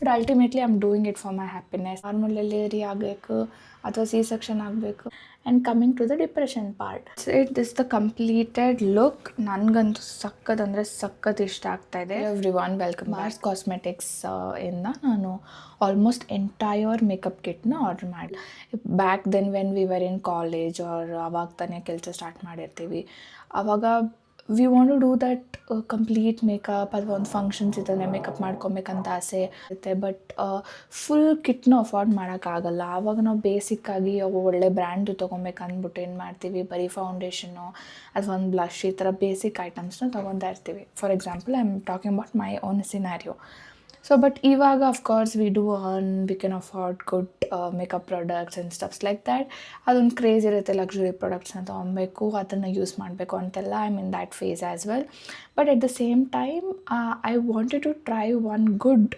But ultimately I am doing it for my happiness. Normal delivery ಆಗಬೇಕು ಅಥವಾ C section ಆಗಬೇಕು. And coming to the depression part, it is the completed look. ನನಗಂತೂ ಸಖತ್ ಇಷ್ಟ ಆಗ್ತಾಯಿದೆ. Everyone welcome. Mars cosmetics ಇಂದ ನಾನು almost entire makeup ಕಿಟ್ನ ಆರ್ಡರ್ ಮಾಡಿ. Back then when we were in college or ಅವಾಗ ತಾನೇ ಕೆಲಸ ಸ್ಟಾರ್ಟ್ ಮಾಡಿರ್ತೀವಿ, ಆವಾಗ we want to do that complete makeup. ಅಥವಾ ಒಂದು ಫಂಕ್ಷನ್ಸ್ ಇದ್ದರೆ ಮೇಕಪ್ ಮಾಡ್ಕೊಬೇಕಂತ ಆಸೆ ಇರುತ್ತೆ, ಬಟ್ ಫುಲ್ ಕಿಟ್ನ ಅಫೋರ್ಡ್ ಮಾಡೋಕ್ಕಾಗಲ್ಲ. ಆವಾಗ ನಾವು ಬೇಸಿಕ್ಕಾಗಿ ಒಳ್ಳೆ ಬ್ರ್ಯಾಂಡು ತೊಗೊಬೇಕು ಅಂದ್ಬಿಟ್ಟು ಏನು ಮಾಡ್ತೀವಿ, ಬರೀ ಫೌಂಡೇಶನ್ನು ಅಥವಾ ಒಂದು ಬ್ಲಷ್ ಈ ಥರ ಬೇಸಿಕ್ ಐಟಮ್ಸ್ನ ತೊಗೊತಾ ಇರ್ತೀವಿ. For example I am talking about my own scenario. So but ಇವಾಗ of course we can afford good makeup products and stuffs like that. ಅದೊಂದು ಕ್ರೇಜ್ ಇರುತ್ತೆ, ಲಕ್ಸುರಿ ಪ್ರಾಡಕ್ಟ್ಸ್ನ ತೊಗೊಬೇಕು, ಅದನ್ನು ಯೂಸ್ ಮಾಡಬೇಕು ಅಂತೆಲ್ಲ. I mean that face as well. But at the same time I wanted to try one good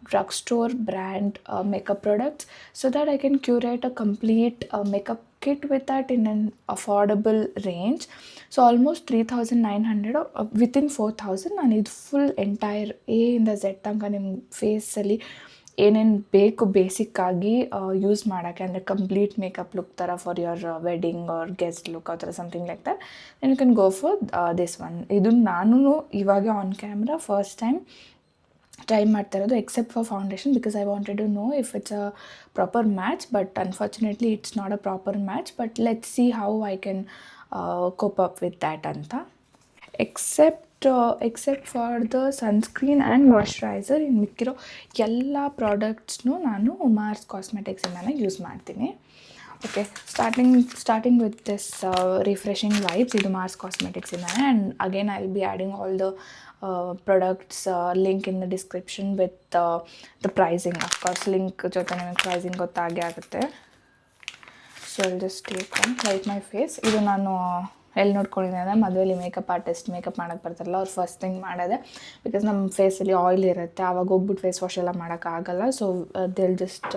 drugstore brand makeup products so that I can curate a complete makeup kit with that in an affordable range. So almost 3,900 within 4,000 ನಾನು ಇದು full entire A ಇಂದ Z ತನಕ ನಿಮ್ಮ ಫೇಸಲ್ಲಿ ಏನೇನು ಬೇಕು ಬೇಸಿಕ್ಕಾಗಿ use ಮಾಡೋಕ್ಕೆ, ಅಂದರೆ ಕಂಪ್ಲೀಟ್ ಮೇಕಪ್ ಲುಕ್ ಥರ for your wedding or guest look ಆ ಥರ something like that, then you can go for this one. ಇದು ನಾನು ಇವಾಗ on camera first time try ಮಾಡ್ತಾ ಇರೋದು, except for foundation, because I wanted to know if it's a proper match. But unfortunately it's not a proper match, but let's see how I can cope up with that ಅಂತ. Except for the sunscreen and moisturiser, ಇನ್ನು ಮಿಕ್ಕಿರೋ ಎಲ್ಲ ಪ್ರಾಡಕ್ಟ್ಸ್ನೂ ನಾನು Mars ಕಾಸ್ಮೆಟಿಕ್ಸಿಂದನೇ use ಮಾಡ್ತೀನಿ. Okay, starting with this refreshing vibes. ಇದು Mars ಕಾಸ್ಮೆಟಿಕ್ಸಿಂದನೇ. And again I will be adding all the products link in the description with the pricing. Of course link ಜೊತೆ ನಿಮಗೆ ಪ್ರೈಸಿಂಗ್ ಗೊತ್ತಾಗೇ ಆಗುತ್ತೆ. So I'll just take one, light my face. ಇದು ನಾನು ಎಲ್ಲಿ ನೋಡ್ಕೊಂಡಿದ್ದೆ ಅಂದರೆ ಮದುವೆಲಿ makeup artist makeup ಮಾಡೋಕ್ಕೆ ಬರ್ತಾರಲ್ಲ, ಅವ್ರು ಫಸ್ಟ್ ಥಿಂಗ್ ಮಾಡೋದೆ, ಬಿಕಾಸ್ ನಮ್ಮ ಫೇಸಲ್ಲಿ ಆಯಿಲ್ ಇರುತ್ತೆ, ಆವಾಗ ಹೋಗ್ಬಿಟ್ಟು ಫೇಸ್ ವಾಶ್ ಎಲ್ಲ ಮಾಡೋಕ್ಕಾಗಲ್ಲ. So they'll just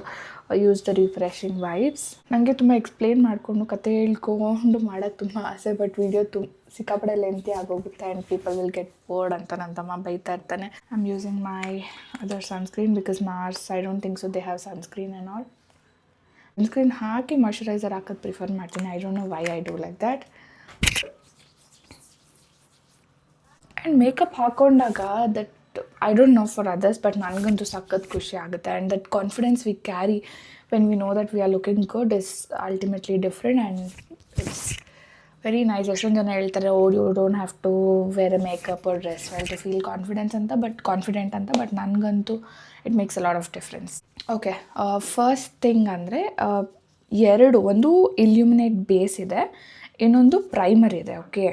use the refreshing vibes. ನನಗೆ ತುಂಬ ಎಕ್ಸ್ಪ್ಲೇನ್ ಮಾಡಿಕೊಂಡು ಕತೆ ಹೇಳ್ಕೊಂಡು ಮಾಡೋಕ್ಕೆ ತುಂಬ ಆಸೆ, ಬಟ್ ವಿಡಿಯೋ ಸಿಕ್ಕಾಪಡೆ ಲೆಂತಿ ಆಗೋಗುತ್ತೆ and people will get bored ಅಂತ ನನ್ನ ತಮ್ಮ ಬೈತಾ ಇರ್ತಾನೆ. I am using my other sunscreen because Mars I don't think so they have sunscreen and all. Sunscreen ಹಾಕಿ ಮಾಯ್ಶ್ಚರೈಸರ್ ಹಾಕೋದು ಪ್ರಿಫರ್ ಮಾಡ್ತೀನಿ. I don't know why I do like that. And makeup ಹಾಕ್ಕೊಂಡಾಗ that I don't know for others, but ನನಗಂತೂ ಸಖತ್ ಖುಷಿ ಆಗುತ್ತೆ. And that confidence we carry when we know that we are looking good is ultimately different and it's very nice. ಎಷ್ಟೊಂದು ಜನ ಹೇಳ್ತಾರೆ, oh you don't have to wear a makeup or dress well to feel confident ಅಂತ, but ನನಗಂತೂ it makes a lot of difference. Okay, first thing ಅಂದರೆ ಒಂದು illuminate base ಇದೆ, ಇನ್ನೊಂದು primer ಇದೆ. Okay,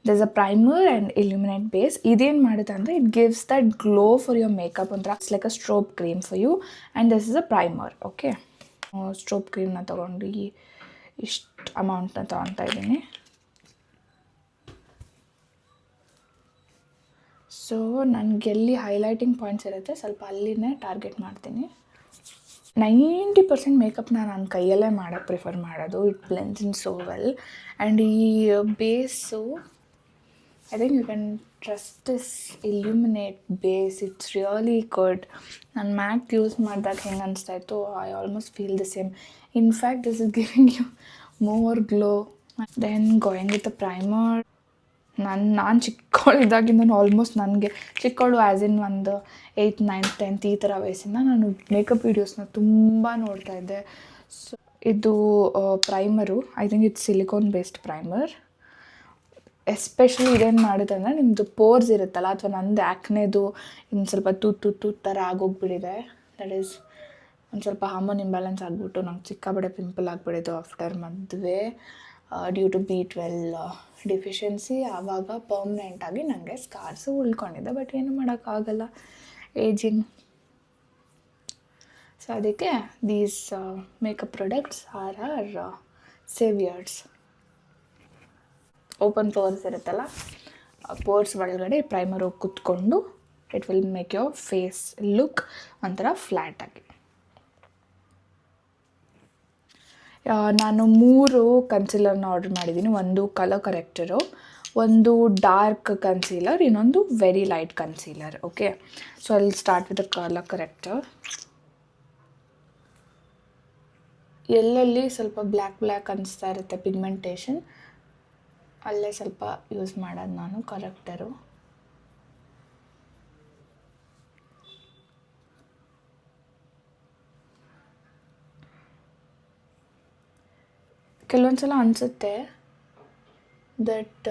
there's a primer and illuminate base. ಇದೇನು ಮಾಡುತ್ತೆ ಅಂದರೆ it gives that glow for your makeup. ಒಂಥರ it's like a strobe cream for you and this is a primer. Okay, strobe ಕ್ರೀಮ್ನ ತೊಗೊಂಡು ಇಷ್ಟು ಅಮೌಂಟ್ನ ತೊಗೊತಾ ಇದ್ದೀನಿ. ಸೊ ನನಗೆಲ್ಲಿ ಹೈಲೈಟಿಂಗ್ ಪಾಯಿಂಟ್ಸ್ ಇರುತ್ತೆ ಸ್ವಲ್ಪ ಅಲ್ಲಿನೇ ಟಾರ್ಗೆಟ್ ಮಾಡ್ತೀನಿ. 90% ಮೇಕಪ್ನ ನಾನು ಕೈಯಲ್ಲೇ ಮಾಡೋಕ್ಕೆ ಪ್ರಿಫರ್ ಮಾಡೋದು. It blends in so well. And ಈ ಬೇಸು I think you can trust this illuminate base. It's really good. ನಾನು ಮ್ಯಾಕ್ ಯೂಸ್ ಮಾಡಿದಾಗ ಹೆಂಗೆ ಅನಿಸ್ತಾ ಇತ್ತು, I almost feel the same. In fact this is giving you more glow. Then going with the primer. ನಾನು ಚಿಕ್ಕವಳಿದ್ದಾಗಿಂದ almost ನನಗೆ ಚಿಕ್ಕವಳು as in ಒಂದು 8th 9th 10th ಈ ಥರ ವಯಸ್ಸಿಂದ ನಾನು ಮೇಕಪ್ ವೀಡಿಯೋಸ್ನ ತುಂಬ ನೋಡ್ತಾ ಇದ್ದೆ. ಸೊ ಇದು primer, I think it's silicone based primer. Especially ಇದೇನು ಮಾಡುತ್ತೆ ಅಂದರೆ ನಿಮ್ಮದು ಪೋರ್ಸ್ ಇರುತ್ತಲ್ಲ, ಅಥವಾ ನಂದು ಆ್ಯಕ್ನೆದು ಇನ್ನು ಸ್ವಲ್ಪ ತೂತು ಥರ ಆಗೋಗ್ಬಿಟ್ಟಿದೆ. ದಟ್ ಈಸ್ ಒಂದು ಸ್ವಲ್ಪ ಹಾರ್ಮೋನ್ ಇಂಬ್ಯಾಲೆನ್ಸ್ ಆಗಿಬಿಟ್ಟು ನಂಗೆ ಚಿಕ್ಕಬಡೆ ಪಿಂಪಲ್ ಆಗಿಬಿಟ್ಟಿದ್ದು ಆಫ್ಟರ್ ಮದುವೆ ಡ್ಯೂ ಟು B12 ಡಿಫಿಷಿಯನ್ಸಿ. ಆವಾಗ ಪರ್ಮನೆಂಟಾಗಿ ನನಗೆ ಸ್ಕಾರ್ಸು ಉಳ್ಕೊಂಡಿದ್ದೆ, ಬಟ್ ಏನು ಮಾಡೋಕ್ಕಾಗಲ್ಲ, ಏಜಿಂಗ್. ಸೊ ಅದಕ್ಕೆ these makeup products are saviours. Open pores ಇರುತ್ತಲ್ಲ, ಪೋರ್ಸ್ ಒಳಗಡೆ ಪ್ರೈಮರ್ ಹೋಗಿ ಕುತ್ಕೊಂಡು it will make your face look ಒಂಥರ ಫ್ಲ್ಯಾಟಾಗಿ. ನಾನು 3 ಕನ್ಸಿಲರ್ನ ಆರ್ಡರ್ ಮಾಡಿದ್ದೀನಿ. ಒಂದು ಕಲರ್ ಕರೆಕ್ಟರು, ಒಂದು ಡಾರ್ಕ್ ಕನ್ಸೀಲರ್, ಇನ್ನೊಂದು very light concealer. Okay, so I will start with the colour corrector. ಎಲ್ಲೆಲ್ಲಿ ಸ್ವಲ್ಪ ಬ್ಲ್ಯಾಕ್ ಅನಿಸ್ತಾ ಇರುತ್ತೆ ಪಿಗ್ಮೆಂಟೇಷನ್, ಅಲ್ಲೇ ಸ್ವಲ್ಪ ಯೂಸ್ ಮಾಡೋದು ನಾನು ಕರೆಕ್ಟರು. ಕೆಲವೊಂದು ಸಲ ಅನಿಸುತ್ತೆ ದಟ್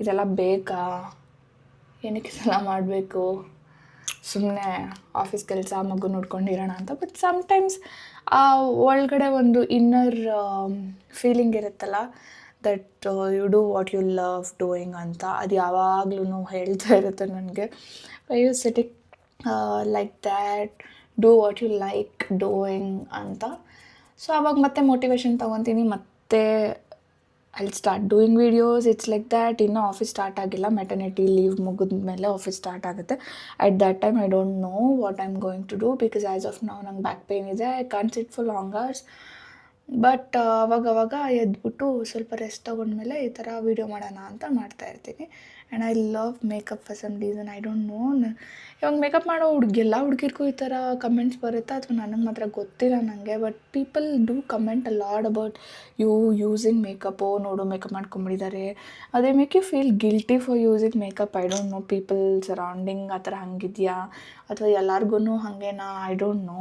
ಇದೆಲ್ಲ ಬೇಕಾ, ಏನಕ್ಕೆ ಇದೆಲ್ಲ ಮಾಡಬೇಕು, ಸುಮ್ಮನೆ ಆಫೀಸ್ ಕೆಲಸ ಮಗು ನೋಡ್ಕೊಂಡಿರೋಣ ಅಂತ. ಬಟ್ ಸಮ್ಟೈಮ್ಸ್ ಒಳಗಡೆ ಒಂದು ಇನ್ನರ್ ಫೀಲಿಂಗ್ ಇರುತ್ತಲ್ಲ, that you do what you love doing ಅಂತ, ಅದು ಯಾವಾಗ್ಲೂ ಹೇಳ್ತಾ ಇರುತ್ತೆ ನನಗೆ, I you sitting like that, do what you like doing ಅಂತ. ಸೊ ಆವಾಗ ಮತ್ತೆ ಮೋಟಿವೇಶನ್ ತೊಗೊತೀನಿ, ಮತ್ತೆ I start doing videos. It's like that. ಇನ್ನೂ ಆಫೀಸ್ ಸ್ಟಾರ್ಟ್ ಆಗಿಲ್ಲ, ಮೆಟರ್ನಿಟಿ ಲೀವ್ ಮುಗಿದ ಮೇಲೆ ಆಫೀಸ್ ಸ್ಟಾರ್ಟ್ ಆಗುತ್ತೆ. At that time I don't know what I am going to do, because as of now ನಂಗೆ ಬ್ಯಾಕ್ ಪೇನ್ ಇದೆ, I can't sit for long hours. But ಅವಾಗವಾಗ ಎದ್ಬಿಟ್ಟು ಸ್ವಲ್ಪ rest ತೊಗೊಂಡ್ಮೇಲೆ ಈ ಥರ ವೀಡಿಯೋ ಮಾಡೋಣ ಅಂತ ಮಾಡ್ತಾಯಿರ್ತೀನಿ. And I love makeup for some reason, I don't know. ಇವಾಗ ಮೇಕಪ್ ಮಾಡೋ ಎಲ್ಲ ಹುಡುಗಿರ್ಗೂ ಈ ಥರ ಕಮೆಂಟ್ಸ್ ಬರುತ್ತಾ ಅಥವಾ ನನಗೆ ಮಾತ್ರ ಗೊತ್ತಿಲ್ಲ ನನಗೆ. But people do comment a lot about you using makeup. ನೋಡು ಮೇಕಪ್ ಮಾಡ್ಕೊಂಬಿಟ್ಟಿದ್ದಾರೆ, ಅದೇ make you feel guilty for using makeup. I don't know, people surrounding ಆ ಥರ ಹಂಗಿದೆಯಾ ಅಥವಾ ಎಲ್ಲರಿಗೂ ಹಾಗೇನಾ, ಐ ಡೋಂಟ್ ನೋ.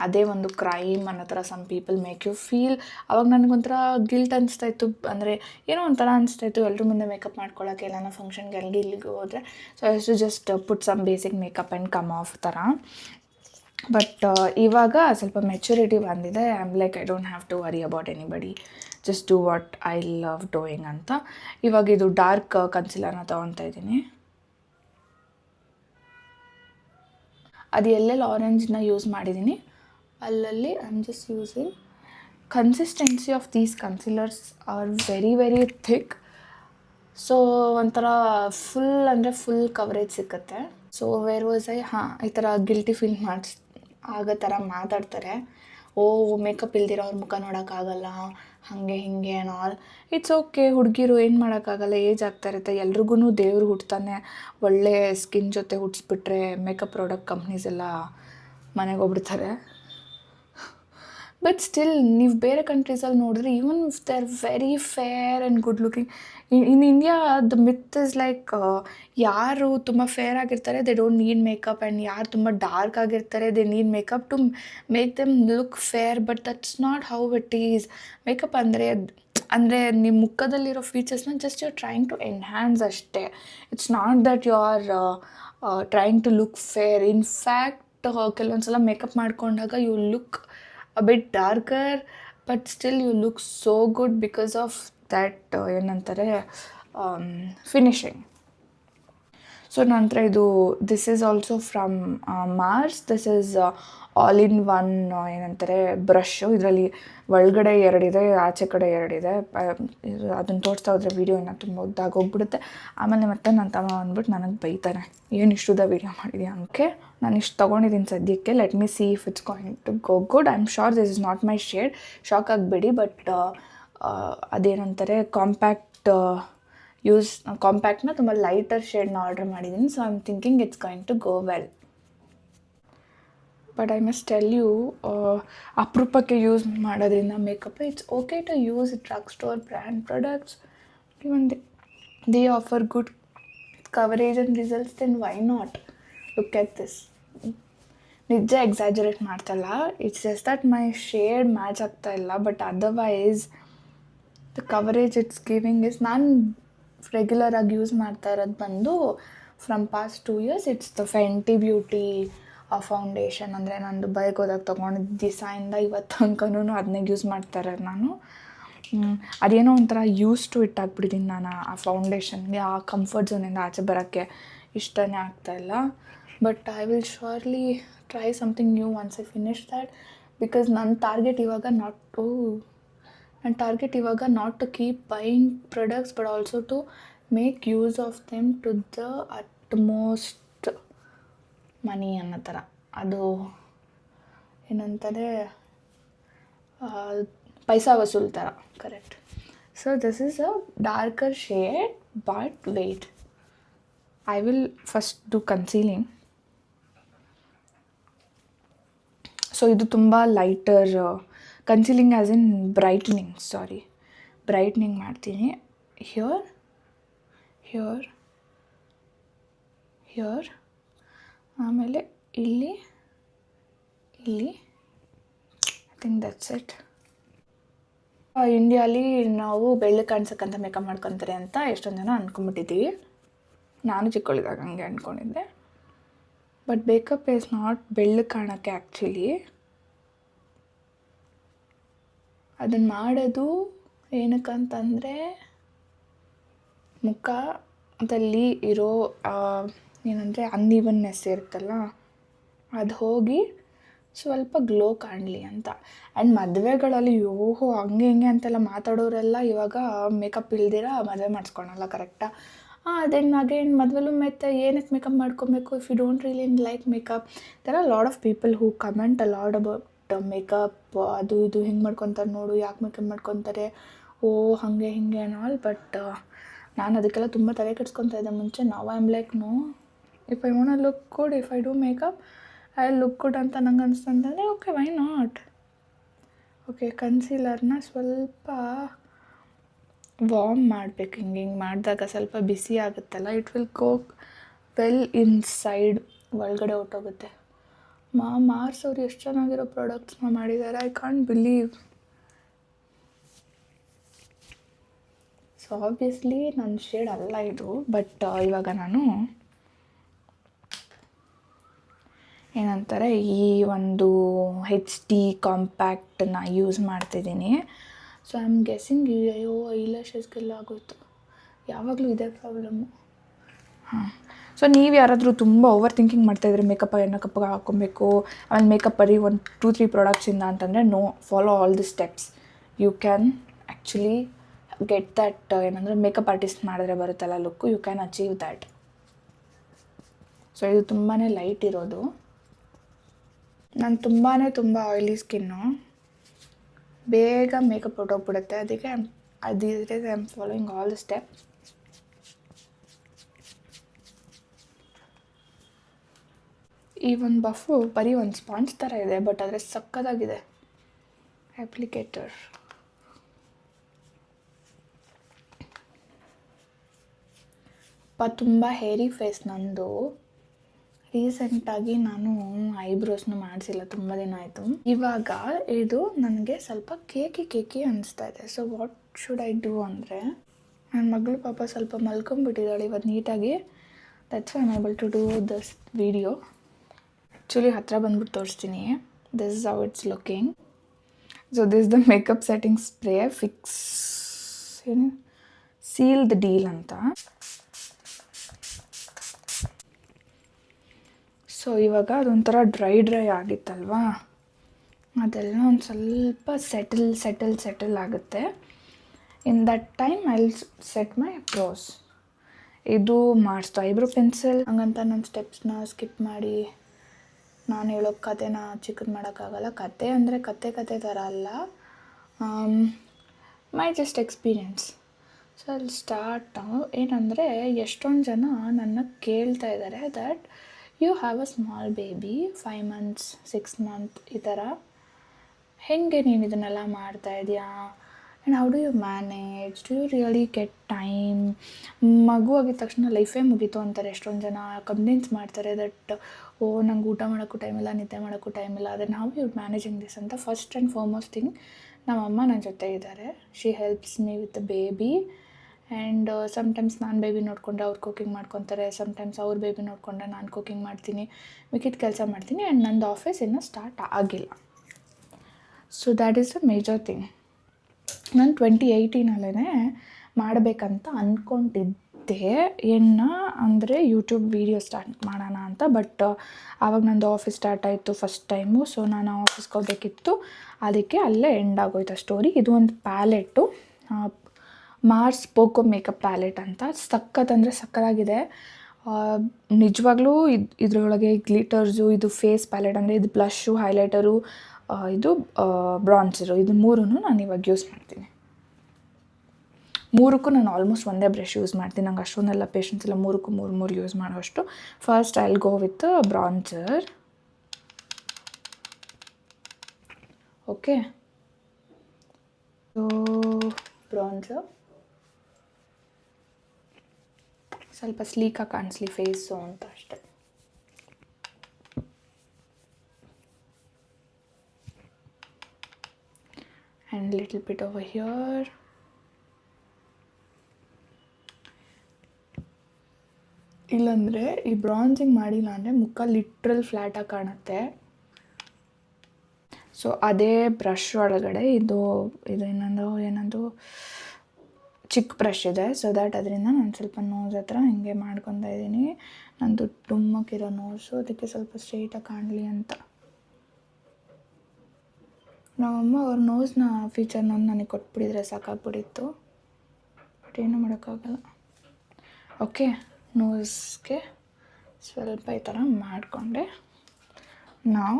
ಅದೇ ಒಂದು ಕ್ರೈಮ್ ಅನ್ನೋ ಥರ some people make you feel. ಅವಾಗ ನನಗೊಂಥರ ಗಿಲ್ಟ್ ಅನಿಸ್ತಾಯಿತ್ತು, ಅಂದರೆ ಏನೋ ಒಂಥರ ಅನಿಸ್ತಾಯಿತ್ತು ಎಲ್ಲರ ಮುಂದೆ ಮೇಕಪ್ ಮಾಡ್ಕೊಳ್ಳೋಕ್ಕೆ, ಎಲ್ಲಾನ ಫಂಕ್ಷನ್ಗೆ ಇಲ್ಲಿಗೆ ಹೋದರೆ. So I to just put some basic makeup and come off ಥರ. ಬಟ್ ಇವಾಗ ಸ್ವಲ್ಪ ಮೆಚುರಿಟಿ ಬಂದಿದೆ. I am like I don't have to worry about anybody, just do what I love doing ಅಂತ. ಇವಾಗ ಇದು ಡಾರ್ಕ್ ಕನ್ಸಿಲರ್ನ ತೊಗೊತಾ ಇದ್ದೀನಿ. ಅದು ಎಲ್ಲೆಲ್ಲಿ ಆರೆಂಜ್ನ ಯೂಸ್ ಮಾಡಿದ್ದೀನಿ ಅಲ್ಲಲ್ಲಿ I am just using. Consistency of these concealers are very very thick. So ಒಂಥರ full ಅಂದರೆ ಫುಲ್ ಕವರೇಜ್ ಸಿಕ್ಕುತ್ತೆ. ಸೊ ವೇರ್ ವಾಸ್ ಐ, ಈ ಥರ ಗಿಲ್ಟಿ ಫೀಲ್ ಆಗೋ ಥರ ಮಾತಾಡ್ತಾರೆ. ಮೇಕಪ್ ಇಲ್ದಿರೋ ಅವ್ರ ಮುಖ ನೋಡೋಕ್ಕಾಗಲ್ಲ, ಹಾಗೆ ಹಿಂಗೆ ಆಲ್. ಇಟ್ಸ್ ಓಕೆ, ಹುಡುಗಿರು ಏನು ಮಾಡೋಕ್ಕಾಗಲ್ಲ, ಏಜ್ ಆಗ್ತಾ ಇರುತ್ತೆ. ಎಲ್ರಿಗೂ ದೇವ್ರು ಹುಟ್ತಾನೆ ಒಳ್ಳೆ ಸ್ಕಿನ್ ಜೊತೆ ಹುಟ್ಟಿಸ್ಬಿಟ್ರೆ ಮೇಕಪ್ ಪ್ರಾಡಕ್ಟ್ ಕಂಪ್ನೀಸ್ ಎಲ್ಲ ಮನೆಗೆ ಹೋಗ್ಬಿಡ್ತಾರೆ. ಬಟ್ ಸ್ಟಿಲ್ ನೀವು ಬೇರೆ ಕಂಟ್ರೀಸಲ್ಲಿ ನೋಡಿದ್ರೆ, even if they are very fair and good looking, in India the myth is like, ಯಾರು ತುಂಬ ಫೇರ್ ಆಗಿರ್ತಾರೆ they don't need makeup, and ಯಾರು ತುಂಬ ಡಾರ್ಕ್ ಆಗಿರ್ತಾರೆ they need makeup to make them look fair. But that's not how it is. Makeup ಅಂದರೆ ನಿಮ್ಮ ಮುಖದಲ್ಲಿರೋ ಫೀಚರ್ಸ್ನ just you are trying to enhance ಅಷ್ಟೇ. It's not that you are trying to look fair. In fact ಕೆಲವೊಂದು ಸಲ makeup ಮಾಡ್ಕೊಂಡಾಗ you look a bit darker, but still you look so good because of that ಏನಂತಾರೆ finishing. So ನಂತರ ಇದು this is also from Mars. This is all in one ಏನಂತಾರೆ brush. ಇದರಲ್ಲಿ ಒಳಗಡೆ 2 ಇದೆ, ಆಚೆ ಕಡೆ 2 ಇದೆ. ಅದನ್ನು ತೋರಿಸ್ತಾ ಹೋದರೆ ವೀಡಿಯೋ ಇನ್ನೂ ತುಂಬ ಉದ್ದಾಗೋಗ್ಬಿಡುತ್ತೆ. ಆಮೇಲೆ ಮತ್ತೆ ನನ್ನ ತಮ್ಮ ಅಂದ್ಬಿಟ್ಟು ನನಗೆ ಬೈತಾನೆ, ಏನು ಇಷ್ಟುದ ವೀಡಿಯೋ ಮಾಡಿದ್ಯಾ ಅಂಕೆ. ನಾನು ಇಷ್ಟು ತೊಗೊಂಡಿದ್ದೀನಿ ಸದ್ಯಕ್ಕೆ. Let me see if it's going to go good. I am sure this is not my shade, shock ಆಗಬೇಡಿ. ಬಟ್ ಅದೇನಂತಾರೆ ಕಾಂಪ್ಯಾಕ್ಟ್ನ ತುಂಬ ಲೈಟರ್ ಶೇಡ್ನ ಆರ್ಡರ್ ಮಾಡಿದ್ದೀನಿ. So I am thinking it's going to go well. But I must tell you, ಅಪರೂಪಕ್ಕೆ use ಮಾಡೋದ್ರಿಂದ makeup, it's okay to use drugstore brand products. Even they offer good coverage and results, then why not? Look at this. ನಿಜ exaggerate ಮಾಡ್ತಲ್ಲ, it's just that my shade match ಆಗ್ತಾ ಇಲ್ಲ. But otherwise the coverage it's giving is, ನಾನು ರೆಗ್ಯುಲರಾಗಿ use ಮಾಡ್ತಾ ಇರೋದು ಬಂದು from past 2 years it's the Fenty Beauty foundation. ಅಂದರೆ ನಾನು ದುಬೈಗೆ ಹೋದಾಗ ತೊಗೊಂಡಿದ್ದ ದಿವಸದಿಂದ ಇವತ್ತು ತನಕನೂ ಅದನ್ನೇ ಯೂಸ್ ಮಾಡ್ತಾ ಇರೋದು ನಾನು. ಅದೇನೋ ಒಂಥರ ಯೂಸ್ ಟು ಇಟ್ ಆಗಿಬಿಟ್ಟಿದ್ದೀನಿ ನಾನು ಆ ಫೌಂಡೇಶನ್ಗೆ. ಆ ಕಂಫರ್ಟ್ ಝೋನಿಂದ ಆಚೆ ಬರೋಕ್ಕೆ ಇಷ್ಟನೇ ಆಗ್ತಾಯಿಲ್ಲ. But I will surely try something new once I finish that. Because ನನ್ನ ಟಾರ್ಗೆಟ್ ಇವಾಗ not to keep buying products, but also to make use of them to the utmost money ಅನ್ನೋ ಥರ. ಅದು ಏನಂತಾರೆ, ಪೈಸಾ ವಸೂಲ್ ಥರ. Correct. So this is a darker shade, but wait, I will first do concealing. So ಇದು ತುಂಬ lighter concealing as in brightening ಮಾಡ್ತೀನಿ. ಹಿಯರ್ ಆಮೇಲೆ ಇಲ್ಲಿ ಐ ಥಿಂಕ್ ದಟ್ಸ್ ಇಟ್. ಇಂಡಿಯಾಲಿ ನಾವು ಬೆಳ್ಳಗೆ ಕಾಣಿಸೋಕ್ಕಂತ ಮೇಕಪ್ ಮಾಡ್ಕೊತಾರೆ ಅಂತ ಎಷ್ಟೊಂದು ಜನ ಅಂದ್ಕೊಂಬಿಟ್ಟಿದ್ದೀವಿ. ನಾನು ಚಿಕ್ಕವಳಿದ್ದಾಗ ಹಂಗೆ ಅಂದ್ಕೊಂಡಿದ್ದೆ. ಬಟ್ ಮೇಕಪ್ ಈಸ್ ನಾಟ್ ಬೆಳ್ಳಗೆ ಕಾಣೋಕ್ಕೆ. ಆ್ಯಕ್ಚುಲಿ ಅದನ್ನು ಮಾಡೋದು ಏನಕ್ಕಂತಂದರೆ ಮುಖದಲ್ಲಿ ಇರೋ ಏನಂದರೆ ಅನ್ಈವನ್ನೆಸ್ ಇರುತ್ತಲ್ಲ ಅದು ಹೋಗಿ ಸ್ವಲ್ಪ ಗ್ಲೋ ಕಾಣಲಿ ಅಂತ. ಆ್ಯಂಡ್ ಮದುವೆಗಳಲ್ಲಿ ಓಹೋ ಹಂಗೆ ಹಿಂಗೆ ಅಂತೆಲ್ಲ ಮಾತಾಡೋರೆಲ್ಲ ಇವಾಗ ಮೇಕಪ್ ಇಲ್ದಿರ ಮದುವೆ ಮಾಡಿಸ್ಕೊಳಲ್ಲ ಕರೆಕ್ಟಾ? ದೆನ್ ಅಗೇನ್ ಮದುವೆಲೂ ಮತ್ತೆ ಏನಕ್ಕೆ ಮೇಕಪ್ ಮಾಡ್ಕೊಬೇಕು if you don't really like makeup. There are lot of people who comment a lot about makeup, ಅದು ಇದು ಹಿಂಗೆ ಮಾಡ್ಕೊತಾರೆ ನೋಡು, ಯಾಕೆ ಮೇಕಪ್ ಮಾಡ್ಕೊತಾರೆ, ಹಾಗೆ ಹಿಂಗೆ ಆ್ಯಂಡ್ ಆಲ್. ಬಟ್ ನಾನು ಅದಕ್ಕೆಲ್ಲ ತುಂಬ ತಲೆ ಕೆಡ್ಸ್ಕೊತಾ ಇದ್ದೆ ಮುಂಚೆ. Now I am like no, if I want look good, if I do makeup I look good ಅಂತ ನಂಗೆ ಅನಿಸ್ತಂತಂದರೆ ಓಕೆ, ವೈ ನಾಟ್. ಓಕೆ, ಕನ್ಸೀಲರ್ನ ಸ್ವಲ್ಪ ವಾರ್ಮ್ ಮಾಡಬೇಕು. ಹಿಂಗೆ ಮಾಡಿದಾಗ ಸ್ವಲ್ಪ ಬಿಸಿ ಆಗುತ್ತಲ್ಲ, it will go well inside, ಒಳಗಡೆ ಹೊಟ್ಟೋಗುತ್ತೆ. ಮಾರ್ಸ್ ಅವ್ರು ಎಷ್ಟು ಚೆನ್ನಾಗಿರೋ ಪ್ರಾಡಕ್ಟ್ಸ್ನ ಮಾಡಿದ್ದಾರೆ, I can't believe. So obviously ನನ್ನ ಶೇಡ್ ಅಲ್ಲ ಇದು. ಬಟ್ ಇವಾಗ ನಾನು ಏನಂತಾರೆ ಈ ಒಂದು HD ಕಾಂಪ್ಯಾಕ್ಟನ್ನ ಯೂಸ್ ಮಾಡ್ತಿದ್ದೀನಿ. ಸೊ ಐ ಆಮ್ ಗೆಸ್ಸಿಂಗ್, ಅಯ್ಯೋ ಐಲ್ಯಾಶಸ್ಗೆಲ್ಲ ಆಗೋಯ್ತು. ಯಾವಾಗಲೂ ಇದೇ ಪ್ರಾಬ್ಲಮ್ಮು. ಸೊ ನೀವು ಯಾರಾದರೂ ತುಂಬ ಓವರ್ ಥಿಂಕಿಂಗ್ ಮಾಡ್ತಾಯಿದ್ರೆ ಮೇಕಪ್ ಹಾಕ್ಕೊಬೇಕು, ಆಮೇಲೆ ಮೇಕಪ್ ಬರೀ 1-2-3 ಪ್ರಾಡಕ್ಟ್ಸಿಂದ ಅಂತಂದರೆ no, follow all the steps. You can actually get that, ಏನಂದರೆ ಮೇಕಪ್ ಆರ್ಟಿಸ್ಟ್ ಮಾಡಿದ್ರೆ ಬರುತ್ತಲ್ಲ look, you can achieve that. So ಇದು ತುಂಬಾ ಲೈಟ್ ಇರೋದು. ನಾನು ತುಂಬ ಆಯಿಲಿ ಸ್ಕಿನ್ನು, ಬೇಗ ಮೇಕಪ್ ಹೊಟ್ಟೋಗ್ಬಿಡುತ್ತೆ. ಅದಕ್ಕೆ I am following all the step. ಈ ಒಂದು ಬಫು ಬರೀ ಒಂದು ಸ್ಪಾಂಜ್ ಥರ ಇದೆ, ಬಟ್ ಆದರೆ ಸಕ್ಕತ್ತಾಗಿದೆ ಅಪ್ಲಿಕೇಟರ್. ತುಂಬ ಹೇರಿ ಫೇಸ್ ನಂದು. ರೀಸೆಂಟಾಗಿ ನಾನು ಐಬ್ರೋಸ್ನ ಮಾಡಿಸಿಲ್ಲ, ತುಂಬ ದಿನ ಆಯಿತು. ಇವಾಗ ಇದು ನನಗೆ ಸ್ವಲ್ಪ ಕೇಕಿ ಅನಿಸ್ತಾ ಇದೆ. So what should I do ಅಂದರೆ, ನನ್ನ ಮಗಳು ಪಾಪ ಸ್ವಲ್ಪ ಮಲ್ಕೊಂಬಿಟ್ಟಿದ್ದಾಳೆ ಇವತ್ತು ನೀಟಾಗಿ. That's I am able to do this video. Actually ಹತ್ತಿರ ಬಂದ್ಬಿಟ್ಟು ತೋರಿಸ್ತೀನಿ. This is how it's looking. So this the makeup setting spray fix seal the deal ಅಂತ. ಸೊ ಇವಾಗ ಅದೊಂಥರ ಡ್ರೈ ಆಗಿತ್ತಲ್ವಾ, ಅದೆಲ್ಲ ಒಂದು ಸ್ವಲ್ಪ ಸೆಟಲ್ ಆಗುತ್ತೆ. In that time I will set my brows. ಇದು ಮಾಡಿಸ್ತು ಐಬ್ರೋ ಪೆನ್ಸಿಲ್. ಹಂಗಂತ ನನ್ನ ಸ್ಟೆಪ್ಸ್ನ ಸ್ಕಿಪ್ ಮಾಡಿ ನಾನು ಹೇಳೋ ಕತೆನ ಚಿಕ್ಕದು ಮಾಡೋಕ್ಕಾಗಲ್ಲ. ಕತೆ ಅಂದರೆ ಕತೆ ಥರ ಅಲ್ಲ, ಮೈ ಜಸ್ಟ್ ಎಕ್ಸ್ಪೀರಿಯನ್ಸ್. ಸೊ ಅಲ್ಲಿ ಸ್ಟಾರ್ಟ್ ಏನಂದರೆ, ಎಷ್ಟೊಂದು ಜನ ನನ್ನ ಕೇಳ್ತಾ ಇದ್ದಾರೆ that you have a small baby, 5 months 6 months ಈ ಥರ, ಹೇಗೆ ನೀನು ಇದನ್ನೆಲ್ಲ ಮಾಡ್ತಾಯಿದ್ಯಾ, and how do you manage, do you really get time, ಮಗು ಆಗಿದ ತಕ್ಷಣ ಲೈಫೇ ಮುಗೀತು ಅಂತಾರೆ ಎಷ್ಟೊಂದು ಜನ. ಕಂಪ್ಲೇಂಟ್ಸ್ ಮಾಡ್ತಾರೆ ದಟ್ ನಂಗೆ ಊಟ ಮಾಡೋಕ್ಕೂ ಟೈಮಿಲ್ಲ, ನಿದ್ದೆ ಮಾಡೋಕ್ಕೂ ಟೈಮಿಲ್ಲ, ಅದನ್ನು ಹೌ ಯು ಮ್ಯಾನೇಜಿಂಗ್ ದಿಸ್ ಅಂತ. ಫಸ್ಟ್ ಆ್ಯಂಡ್ ಫಾರ್ಮೋಸ್ಟ್ ಥಿಂಗ್, ನಮ್ಮಮ್ಮ ನನ್ನ ಜೊತೆ ಇದ್ದಾರೆ. She helps me with the baby. And sometimes ನಾನು ಬೇಬಿ ನೋಡಿಕೊಂಡ್ರೆ ಅವ್ರು ಕುಕಿಂಗ್ ಮಾಡ್ಕೊತಾರೆ, ಸಮ್ಟೈಮ್ಸ್ ಅವ್ರ ಬೇಬಿ ನೋಡಿಕೊಂಡ್ರೆ ನಾನು ಕುಕಿಂಗ್ ಮಾಡ್ತೀನಿ, ಮಿಕ್ಕಿದ ಕೆಲಸ ಮಾಡ್ತೀನಿ. ಆ್ಯಂಡ್ ನಂದು ಆಫೀಸ್ ಇನ್ನೂ ಸ್ಟಾರ್ಟ್ ಆಗಿಲ್ಲ. So that is the major thing. ನಾನು 2018 ಮಾಡಬೇಕಂತ ಅಂದ್ಕೊಂಡಿದ್ದೆ ಅಂದರೆ ಯೂಟ್ಯೂಬ್ ವೀಡಿಯೋ ಸ್ಟಾರ್ಟ್ ಮಾಡೋಣ ಅಂತ. ಬಟ್ ಆವಾಗ ನಂದು ಆಫೀಸ್ ಸ್ಟಾರ್ಟ್ ಆಯಿತು ಫಸ್ಟ್ ಟೈಮು. ಸೊ ನಾನು ಆಫೀಸ್ಗೆ ಹೋಗಬೇಕಿತ್ತು, ಅದಕ್ಕೆ ಅಲ್ಲೇ ಎಂಡ್ ಆಗೋಯ್ತು ಸ್ಟೋರಿ. ಇದು ಒಂದು palette, Mars Poco makeup palette ಅಂತ. ಸಕ್ಕತ್ತಾಗಿದೆ ನಿಜವಾಗ್ಲೂ. ಇದರೊಳಗೆ ಗ್ಲಿಟರ್ಸು, ಇದು ಫೇಸ್ ಪ್ಯಾಲೆಟ್ ಅಂದರೆ ಇದು ಬ್ಲಷ್ಷು, ಹೈಲೈಟರು, ಇದು ಬ್ರಾನ್ಸರು, ಇದು ಮೂರೂ ನಾನು ಇವಾಗ ಯೂಸ್ ಮಾಡ್ತೀನಿ. ಮೂರಕ್ಕೂ ನಾನು ಆಲ್ಮೋಸ್ಟ್ ಒಂದೇ ಬ್ರಷ್ ಯೂಸ್ ಮಾಡ್ತೀನಿ. ನಂಗೆ ಅಷ್ಟೊಂದೆಲ್ಲ ಪೇಷನ್ಸ್ ಇಲ್ಲ ಮೂರಕ್ಕೂ ಮೂರು ಯೂಸ್ ಮಾಡೋಷ್ಟು. First I will go with bronzer. Okay, so bronzer ಸ್ವಲ್ಪ ಸ್ಲೀಕಾಗಿ ಕಾಣಿಸ್ಲಿ ಫೇಸು ಅಂತ ಅಷ್ಟೆ. And little bit over here. ಇಲ್ಲಾಂದರೆ ಈ ಬ್ರಾನ್ಸಿಂಗ್ ಮಾಡಿಲ್ಲ ಅಂದರೆ ಮುಖ ಲಿಟ್ರಲ್ ಫ್ಲ್ಯಾಟಾಗಿ ಕಾಣುತ್ತೆ. ಸೊ ಅದೇ ಬ್ರಷ್ ಒಳಗಡೆ ಇದು ಏನೊಂದು ಚಿಕ್ಕ ಬ್ರಷ್ ಇದೆ. ಸೊ ದ್ಯಾಟ್ ಅದರಿಂದ ನಾನು ಸ್ವಲ್ಪ ನೋಸ್ ಹತ್ರ ಹಿಂಗೆ ಮಾಡ್ಕೊತಾ ಇದ್ದೀನಿ. ನಂದು ಡುಮ್ಮಕ್ಕಿರೋ ನೋಸು, ಅದಕ್ಕೆ ಸ್ವಲ್ಪ ಸ್ಟ್ರೈಟಾಗಿ ಕಾಣಲಿ ಅಂತ. ನಮ್ಮಮ್ಮ ಅವ್ರ ನೋಸ್ನ ಫೀಚರ್ನ ನನಗೆ ಕೊಟ್ಬಿಟ್ಟಿದ್ರೆ ಸಾಕಾಗ್ಬಿಟ್ಟಿತ್ತು, ಬಟ್ ಏನೂ ಮಾಡೋಕ್ಕಾಗಲ್ಲ. ಓಕೆ, ನೋಸ್ಗೆ ಸ್ವಲ್ಪ ಈ ಥರ ಮಾಡಿಕೊಂಡೆ. ನಾವು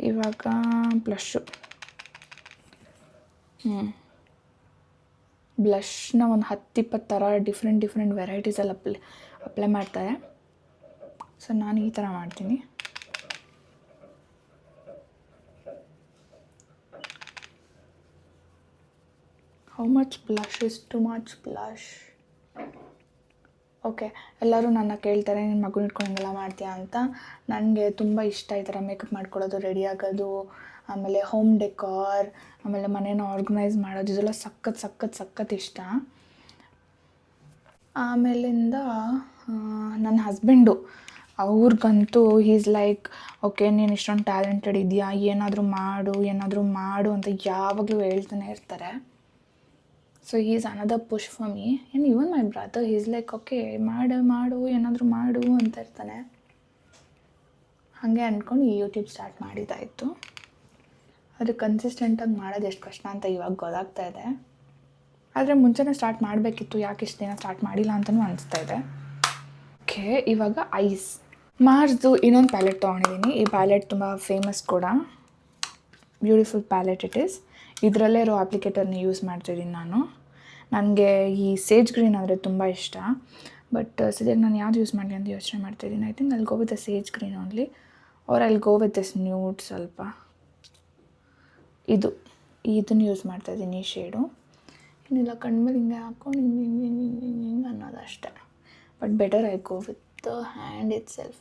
ಇವಾಗ ಬ್ಲಷ್ಷು. ಬ್ಲಷ್ನ ಒಂದು 10-20 ಥರ ಡಿಫ್ರೆಂಟ್ ವೆರೈಟೀಸಲ್ಲಿ ಅಪ್ಲೈ ಮಾಡ್ತಾರೆ. ಸೊ ನಾನು ಈ ಥರ ಮಾಡ್ತೀನಿ. How much blush is too much blush? Okay, ಎಲ್ಲರೂ ನನ್ನ ಕೇಳ್ತಾರೆ ನಿನ್ನ ಮಗು ಇಟ್ಕೊಂಡೆಲ್ಲ ಮಾಡ್ತೀಯಾ ಅಂತ. ನನಗೆ ತುಂಬ ಇಷ್ಟ ಈ ಥರ ಮೇಕಪ್ ಮಾಡ್ಕೊಳ್ಳೋದು, ರೆಡಿ ಆಗೋದು, ಆಮೇಲೆ ಹೋಮ್ ಡೆಕಾರ್, ಆಮೇಲೆ ಮನೇನ ಆರ್ಗನೈಸ್ ಮಾಡೋದು, ಇದೆಲ್ಲ ಸಖತ್ ಇಷ್ಟ. ಆಮೇಲಿಂದ ನನ್ನ ಹಸ್ಬೆಂಡು ಅವ್ರಿಗಂತೂ ಈಸ್ ಲೈಕ್, ಓಕೆ ನೀನು ಇಷ್ಟೊಂದು ಟ್ಯಾಲೆಂಟೆಡ್ ಇದೆಯಾ, ಏನಾದರೂ ಮಾಡು ಅಂತ ಯಾವಾಗಲೂ ಹೇಳ್ತಾನೆ ಇರ್ತಾರೆ. So he is another push for me. And even my brother he is like, okay ಮಾಡು ಏನಾದರೂ ಮಾಡು ಅಂತ ಇರ್ತಾನೆ. ಹಾಗೆ ಅಂದ್ಕೊಂಡು ಈ ಯೂಟ್ಯೂಬ್ ಸ್ಟಾರ್ಟ್ ಮಾಡಿದ್ದಾಯಿತು. ಅದು ಕನ್ಸಿಸ್ಟೆಂಟಾಗಿ ಮಾಡೋದು ಎಷ್ಟು ಕಷ್ಟ ಅಂತ ಇವಾಗ ಗೊತ್ತಾಗ್ತಾ ಇದೆ. ಆದರೆ ಮುಂಚೆನೇ ಸ್ಟಾರ್ಟ್ ಮಾಡಬೇಕಿತ್ತು, ಯಾಕೆ ಇಷ್ಟು ದಿನ ಸ್ಟಾರ್ಟ್ ಮಾಡಿಲ್ಲ ಅಂತಲೂ ಅನಿಸ್ತಾ ಇದೆ. ಓಕೆ, ಇವಾಗ ಐಸ್. ಮಾರ್ಸ್ದು ಇನ್ನೊಂದು ಪ್ಯಾಲೆಟ್ ತೊಗೊಂಡಿದ್ದೀನಿ. ಈ ಪ್ಯಾಲೆಟ್ ತುಂಬ ಫೇಮಸ್ ಕೂಡ, ಬ್ಯೂಟಿಫುಲ್ ಪ್ಯಾಲೆಟ್ ಇಟ್ ಈಸ್. ಇದರಲ್ಲೇ ಇರೋ ಅಪ್ಲಿಕೇಟರ್ನ ಯೂಸ್ ಮಾಡ್ತಿದ್ದೀನಿ ನಾನು. ನನಗೆ ಈ ಸೇಜ್ ಗ್ರೀನ್ ಅಂದರೆ ತುಂಬ ಇಷ್ಟ, ಬಟ್ ಸದ್ಯಕ್ಕೆ ನಾನು ಯಾವ್ದು ಯೂಸ್ ಮಾಡಲಿ ಅಂತ ಯೋಚನೆ ಮಾಡ್ತಾಯಿದ್ದೀನಿ. ಐ ಥಿಂಕ್ ಅಲ್ಲಿ go with the sage green only, or ಅಲ್ಲಿ ಗೋ ವಿತ್ ದಿಸ್ ನ್ಯೂಡ್. ಸ್ವಲ್ಪ ಇದನ್ನು ಯೂಸ್ ಮಾಡ್ತಾಯಿದ್ದೀನಿ, ಈ ಶೇಡು. ಏನಿಲ್ಲ, ಕಣ್ಮೇಲೆ ಹಿಂಗೆ ಹಾಕ್ಕೊಂಡು ಹಿಂಗೆ ಅನ್ನೋದು ಅಷ್ಟೆ. But better I go with the hand it self.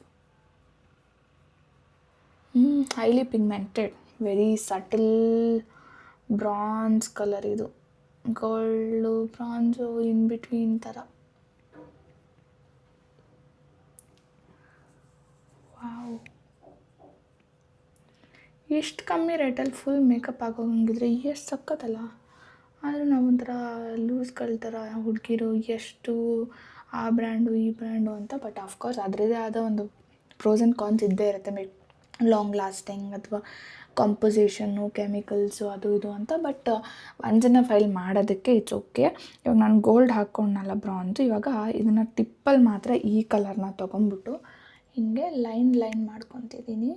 Highly pigmented, very subtle bronze colour. ಇದು ಗೋಲ್ಡು ಬ್ರಾನ್ಸು ಇನ್ ಬಿಟ್ವೀನ್ ಥರ. ವಾವ್, ಎಷ್ಟು ಕಮ್ಮಿ ರೇಟಲ್ಲಿ ಫುಲ್ ಮೇಕಪ್ ಆಗೋಂಗಿದ್ರೆ ಎಷ್ಟು ಸಕ್ಕತ್ತಲ್ಲ. ಆದರೆ ನಾವೊಂಥರ ಲೂಸ್ಗಳ ಥರ ಹುಡುಗಿರು, ಎಷ್ಟು ಆ ಬ್ರ್ಯಾಂಡು ಈ ಬ್ರ್ಯಾಂಡು ಅಂತ. ಬಟ್ ಆಫ್ಕೋರ್ಸ್ ಅದರದ್ದೇ ಆದ ಒಂದು ಪ್ರೋಸ್ ಆ್ಯಂಡ್ ಕಾನ್ಸ್ ಇದ್ದೇ ಇರುತ್ತೆ. ಲಾಂಗ್ ಲಾಸ್ಟಿಂಗ್ ಅಥವಾ ಕಾಂಪೊಸಿಷನ್ನು, ಕೆಮಿಕಲ್ಸು, ಅದು ಇದು ಅಂತ. ಬಟ್ ಒಂದ್ಸಲ ಫೈಲ್ ಮಾಡೋದಕ್ಕೆ ಇಟ್ಸ್ ಓಕೆ. ಇವಾಗ ನಾನು ಗೋಲ್ಡ್ ಹಾಕ್ಕೊಂಡಲ್ಲ ಬ್ರಾನ್ಸು, ಇವಾಗ ಇದನ್ನು ಟಿಪ್ಪಲ್ಲಿ ಮಾತ್ರ ಈ ಕಲರ್ನ ತೊಗೊಂಡ್ಬಿಟ್ಟು ಹಿಂಗೆ ಲೈನ್ ಮಾಡ್ಕೊತಿದ್ದೀನಿ.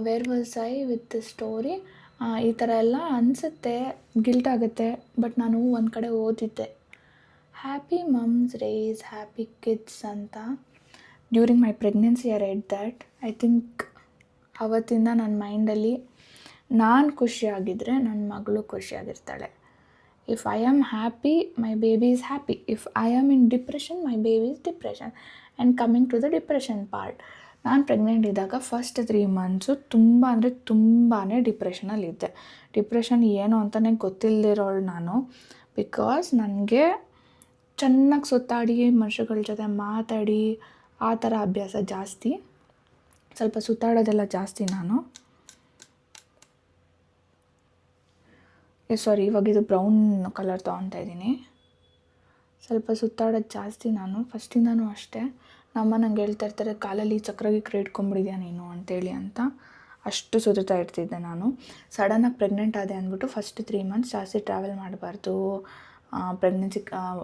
Where was I with the story. ಈ ಥರ ಎಲ್ಲ ಅನಿಸುತ್ತೆ, ಗಿಲ್ಟ್ ಆಗುತ್ತೆ. ಬಟ್ ನಾನು ಒಂದು ಕಡೆ ಓದಿದ್ದೆ, happy moms raise happy kids ಅಂತ. During my pregnancy I read that. I think ಅವತ್ತಿಂದ ನನ್ನ ಮೈಂಡಲ್ಲಿ ನಾನು ಖುಷಿಯಾಗಿದ್ದರೆ ನನ್ನ ಮಗಳು ಖುಷಿಯಾಗಿರ್ತಾಳೆ. If I am happy my baby is happy. If I am in depression my baby is depression. And coming to the depression part, ನಾನು pregnant ಇದ್ದಾಗ ಫಸ್ಟ್ 3 ಮಂತ್ಸು ತುಂಬಾ ಡಿಪ್ರೆಷನಲ್ಲಿದ್ದೆ. ಡಿಪ್ರೆಷನ್ ಏನು ಅಂತಲೇ ಗೊತ್ತಿಲ್ಲದಿರೋಳು ನಾನು. ಬಿಕಾಸ್ ನನಗೆ ಚೆನ್ನಾಗಿ ಸುತ್ತಾಡಿ ಮನುಷ್ಯಗಳ ಜೊತೆ ಮಾತಾಡಿ ಆ ಥರ ಅಭ್ಯಾಸ ಜಾಸ್ತಿ. ಸ್ವಲ್ಪ ಸುತ್ತಾಡೋದೆಲ್ಲ ಜಾಸ್ತಿ ನಾನು. ಇವಾಗ ಇದು ಬ್ರೌನ್ ಕಲರ್ ತೊಗೊತಾ ಇದ್ದೀನಿ. ಸ್ವಲ್ಪ ಸುತ್ತಾಡೋದು ಜಾಸ್ತಿ ನಾನು, ಫಸ್ಟಿಂದನೂ ಅಷ್ಟೇ. ನಮ್ಮ ನಂಗೆ ಹೇಳ್ತಾ ಇರ್ತಾರೆ, ಕಾಲಲ್ಲಿ ಚಕ್ರಗೆ ಇಟ್ಕೊಂಡ್ಬಿಟ್ಟಿದ್ಯಾ ನೀನು ಅಂತೇಳಿ ಅಂತ. ಅಷ್ಟು ಸುತ್ತಾ ಇರ್ತಿದ್ದೆ ನಾನು. ಸಡನ್ನಾಗಿ ಪ್ರೆಗ್ನೆಂಟ್ ಆದೆ ಅಂದ್ಬಿಟ್ಟು ಫಸ್ಟ್ 3 ಮಂತ್ಸ್ ಜಾಸ್ತಿ ಟ್ರಾವೆಲ್ ಮಾಡಬಾರ್ದು, ಪ್ರೆಗ್ನೆನ್ಸಿ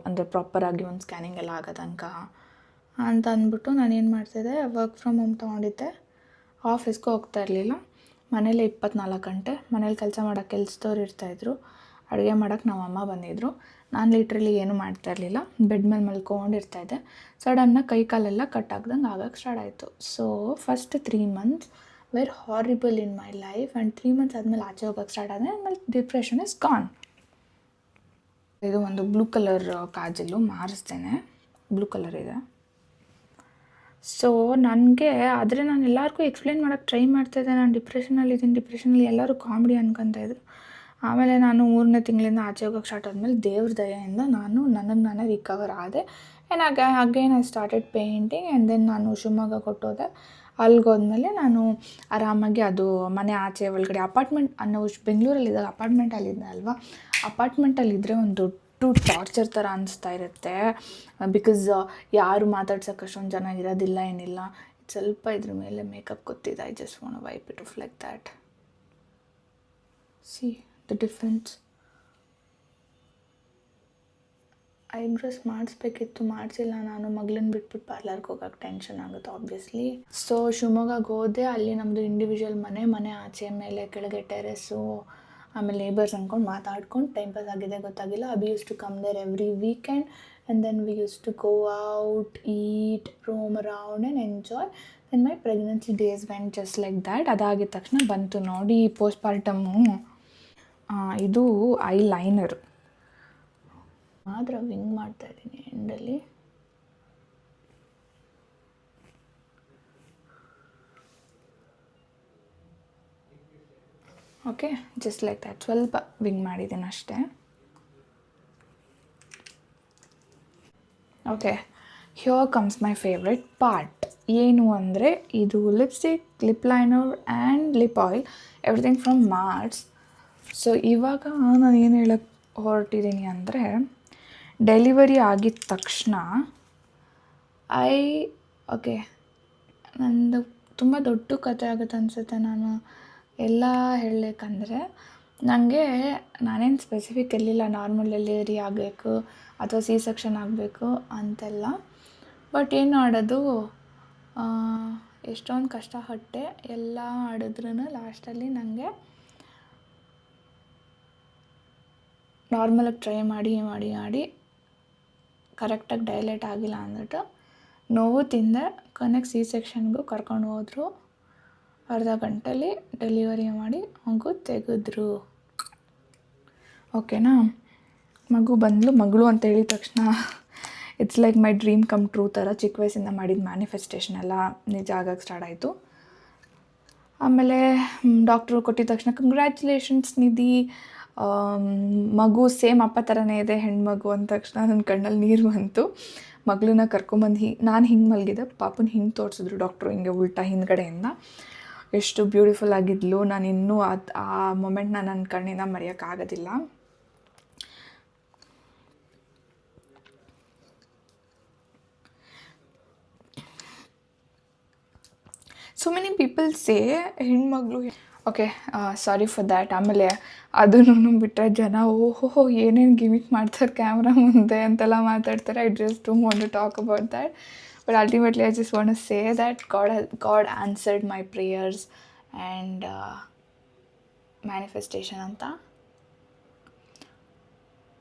ಅಂದರೆ ಪ್ರಾಪರಾಗಿ ಒಂದು ಸ್ಕ್ಯಾನಿಂಗ್ ಎಲ್ಲ ಆಗೋ ತನಕ ಅಂತ ಅಂದ್ಬಿಟ್ಟು ನಾನೇನು ಮಾಡ್ತಿದ್ದೆ, ವರ್ಕ್ ಫ್ರಮ್ ಹೋಮ್ ತೊಗೊಂಡಿದ್ದೆ. ಆಫೀಸ್ಗೂ ಹೋಗ್ತಾ ಇರಲಿಲ್ಲ, ಮನೇಲಿ 24 ಗಂಟೆ ಮನೇಲಿ ಕೆಲಸ ಮಾಡೋಕ್ಕೆ ಕೆಲಸದವ್ರು ಇರ್ತಾಯಿದ್ರು. ಅಡುಗೆ ಮಾಡೋಕ್ಕೆ ನಮ್ಮ ಅಮ್ಮ ಬಂದಿದ್ದರು. ನಾನು ಲಿಟ್ರಲಿ ಏನೂ ಮಾಡ್ತಾ ಇರಲಿಲ್ಲ, ಬೆಡ್ ಮೇಲೆ ಮಲ್ಕೊಂಡಿರ್ತಾಯಿದ್ದೆ. ಸಡನ್ನಾಗಿ ಕೈ ಕಾಲೆಲ್ಲ ಕಟ್ ಆಗ್ದಂಗೆ ಆಗೋಕ್ಕೆ ಸ್ಟಾರ್ಟ್ ಆಯಿತು. So first 3 months were horrible in my life. And 3 months ಆದಮೇಲೆ ಆಚೆ ಹೋಗೋಕ್ಕೆ ಸ್ಟಾರ್ಟ್ ಆಗಿದೆ. ಆಮೇಲೆ ಡಿಪ್ರೆಷನ್ ಇಸ್ ಗಾನ್. ಇದು ಒಂದು ಬ್ಲೂ ಕಲರ್ ಕಾಜಲ್ಲು ಮಾರಿಸ್ತೇನೆ, ಬ್ಲೂ ಕಲರ್ ಇದೆ. ಸೊ ನನಗೆ ಆದರೆ ನಾನು ಎಲ್ಲರಿಗೂ ಎಕ್ಸ್ಪ್ಲೇನ್ ಮಾಡೋಕ್ಕೆ ಟ್ರೈ ಮಾಡ್ತಾಯಿದ್ದೆ, ನಾನು ಡಿಪ್ರೆಷನಲ್ಲಿ ಎಲ್ಲರೂ ಕಾಮಿಡಿ ಅನ್ಕೊತಾಯಿದ್ರು. ಆಮೇಲೆ ನಾನು 3ನೇ ತಿಂಗಳಿಂದ ಆಚೆ ಹೋಗೋಕ್ಕೆ ಸ್ಟಾರ್ಟ್ ಆದಮೇಲೆ ದೇವ್ರ ದಯೆಯಿಂದ ನನಗೆ ನಾನೇ ರಿಕವರ್ ಆದೆ. And again I started painting. And then ನಾನು ಶಿವಮೊಗ್ಗ ಕೊಟ್ಟೋದೆ. ಅಲ್ಲಿಗೋದ್ಮೇಲೆ ನಾನು ಆರಾಮಾಗಿ ಅದು ಮನೆ ಆಚೆ ಒಳಗಡೆ ಅಪಾರ್ಟ್ಮೆಂಟ್ ಬೆಂಗಳೂರಲ್ಲಿದ್ದಾಗ ಅಪಾರ್ಟ್ಮೆಂಟಲ್ಲಿದ್ದೆ ಅಲ್ವಾ, ಅಪಾರ್ಟ್ಮೆಂಟಲ್ಲಿದ್ದರೆ ಒಂದು ದೊಡ್ಡ ಟಾರ್ಚರ್ ಥರ ಅನಿಸ್ತಾ ಇರುತ್ತೆ. ಬಿಕಾಸ್ ಯಾರು ಮಾತಾಡ್ಸೋಕೆ ಅಷ್ಟೊಂದು ಜನ ಇರೋದಿಲ್ಲ, ಏನಿಲ್ಲ. ಸ್ವಲ್ಪ ಇದ್ರ ಮೇಲೆ ಮೇಕಪ್ ಗೊತ್ತಿದೆ. I just want to wipe it off like that. See the difference. Eyebrows ಮಾಡಿಸ್ಬೇಕಿತ್ತು, ಮಾಡಿಸಿಲ್ಲ. ನಾನು ಮಗಳನ್ನ ಬಿಟ್ಬಿಟ್ಟು ಪಾರ್ಲರ್ಗೆ ಹೋಗೋಕ್ಕೆ ಟೆನ್ಷನ್ ಆಗುತ್ತೆ ಆಬ್ವಿಯಸ್ಲಿ. ಸೊ ಶಿವಮೊಗ್ಗಕ್ಕೆ ಹೋದೆ. ಅಲ್ಲಿ ನಮ್ಮದು ಇಂಡಿವಿಜುವಲ್ ಮನೆ ಆಚೆ ಮೇಲೆ ಕೆಳಗೆ ಟೆರೆಸ್ಸು, ಆಮೇಲೆ ನೇಬರ್ಸ್ ಅಂದ್ಕೊಂಡು ಮಾತಾಡ್ಕೊಂಡು ಟೈಮ್ ಪಾಸ್ ಆಗಿದೆ ಗೊತ್ತಾಗಿಲ್ಲ. Abhi used to come there every weekend. And then we used to go out, eat, roam around and enjoy. Then my pregnancy days went just like that. ಅದಾಗಿದ ತಕ್ಷಣ ಬಂತು ನೋಡಿ ಪೋಸ್ಟ್ಪಾರ್ಟಮ್ಮು. ಇದು ಐ ಲೈನರು ಮಾತ್ರ ವಿಂಗ್ ಮಾಡ್ತಾಯಿದ್ದೀನಿ ಎಂಡಲ್ಲಿ. Okay, just like that. ಸ್ವಲ್ಪ wing ಮಾಡಿದ್ದೀನಿ ಅಷ್ಟೇ. Okay, here comes my favourite part. ಏನು ಅಂದರೆ ಇದು lipstick, lip liner and lip oil, everything from Mars. So ಇವಾಗ ನಾನು ಏನು ಹೇಳಕ್ಕೆ ಹೊರಟಿದ್ದೀನಿ ಅಂದರೆ, ಡೆಲಿವರಿ ಆಗಿದ ತಕ್ಷಣ ನಂದು ತುಂಬ ದೊಡ್ಡ ಕಥೆ ಆಗುತ್ತೆ ಅನಿಸುತ್ತೆ. ನಾನು ಎಲ್ಲ ಹೇಳಬೇಕಂದ್ರೆ, ನನಗೆ ನಾನೇನು ಸ್ಪೆಸಿಫಿಕ್ ಇರಲಿಲ್ಲ ನಾರ್ಮಲ್ ಡೆಲಿವರಿ ಆಗಬೇಕು ಅಥವಾ ಸಿ ಸೆಕ್ಷನ್ ಆಗಬೇಕು ಅಂತೆಲ್ಲ. ಬಟ್ ಏನು ಮಾಡೋದು, ಎಷ್ಟೊಂದು ಕಷ್ಟಪಟ್ಟೆ, ಎಲ್ಲ ಮಾಡಿದ್ರೂ ಲಾಸ್ಟಲ್ಲಿ ನನಗೆ ನಾರ್ಮಲಾಗಿ ಟ್ರೈ ಮಾಡಿ ಕರೆಕ್ಟಾಗಿ ಡೈಲೇಟ್ ಆಗಿಲ್ಲ ಅಂದ್ಬಿಟ್ಟು ನೋವು ತಿಂದೆ. ಕೊನೆಗೆ ಸಿ ಸೆಕ್ಷನ್ಗೂ ಕರ್ಕೊಂಡು ಹೋದರು. ಅರ್ಧ ಗಂಟೆಲಿ ಡೆಲಿವರಿ ಮಾಡಿ ಮಗು ತೆಗೆದ್ರು. ಓಕೆನಾ, ಮಗಳು ಅಂತ ಹೇಳಿದ ತಕ್ಷಣ it's like my dream come true ಥರ. ಚಿಕ್ಕ ವಯಸ್ಸಿಂದ ಮಾಡಿದ ಮ್ಯಾನಿಫೆಸ್ಟೇಷನ್ ಎಲ್ಲ ನಿಜ ಆಗೋಕ್ಕೆ ಸ್ಟಾರ್ಟ್ ಆಯಿತು. ಆಮೇಲೆ ಡಾಕ್ಟ್ರು ಕೊಟ್ಟಿದ ತಕ್ಷಣ ಕಂಗ್ರ್ಯಾಚುಲೇಷನ್ಸ್ ನಿಧಿ, ಮಗು ಸೇಮ್ ಅಪ್ಪ ಥರನೇ ಇದೆ, ಹೆಣ್ಮಗು ಅಂದ ತಕ್ಷಣ ನನ್ನ ಕಣ್ಣಲ್ಲಿ ನೀರು ಬಂತು. ಮಗಳನ್ನ ಕರ್ಕೊಂಬಂದು ನಾನು ಹಿಂಗೆ ಮಲಗಿದೆ, ಪಾಪನ ಹಿಂಗೆ ತೋರಿಸಿದ್ರು ಡಾಕ್ಟ್ರು, ಹಿಂಗೆ ಉಲ್ಟಾ ಹಿಂದ್ಗಡೆಯಿಂದ. ಎಷ್ಟು ಬ್ಯೂಟಿಫುಲ್ ಆಗಿದ್ಲು. ನಾನು ಇನ್ನೂ ಆ ಮೊಮೆಂಟ್ನ ನನ್ನ ಕಣ್ಣಿಂದ ಮರೆಯೋಕ್ಕಾಗೋದಿಲ್ಲ. ಸೊ ಮೆನಿ ಪೀಪಲ್ ಸೇ ಹೆಣ್ಮಗಳು. Okay, sorry for that. ಆಮೇಲೆ ಅದನ್ನು ಬಿಟ್ಟರೆ ಜನ ಓಹೋ ಏನೇನು ಗಿಮಿಕ್ ಮಾಡ್ತಾರೆ ಕ್ಯಾಮ್ರಾ ಮುಂದೆ ಅಂತೆಲ್ಲ ಮಾತಾಡ್ತಾರೆ. I just don't want to talk about that. But ultimately I just want to say that God answered my prayers and manifestation ಅಂತ.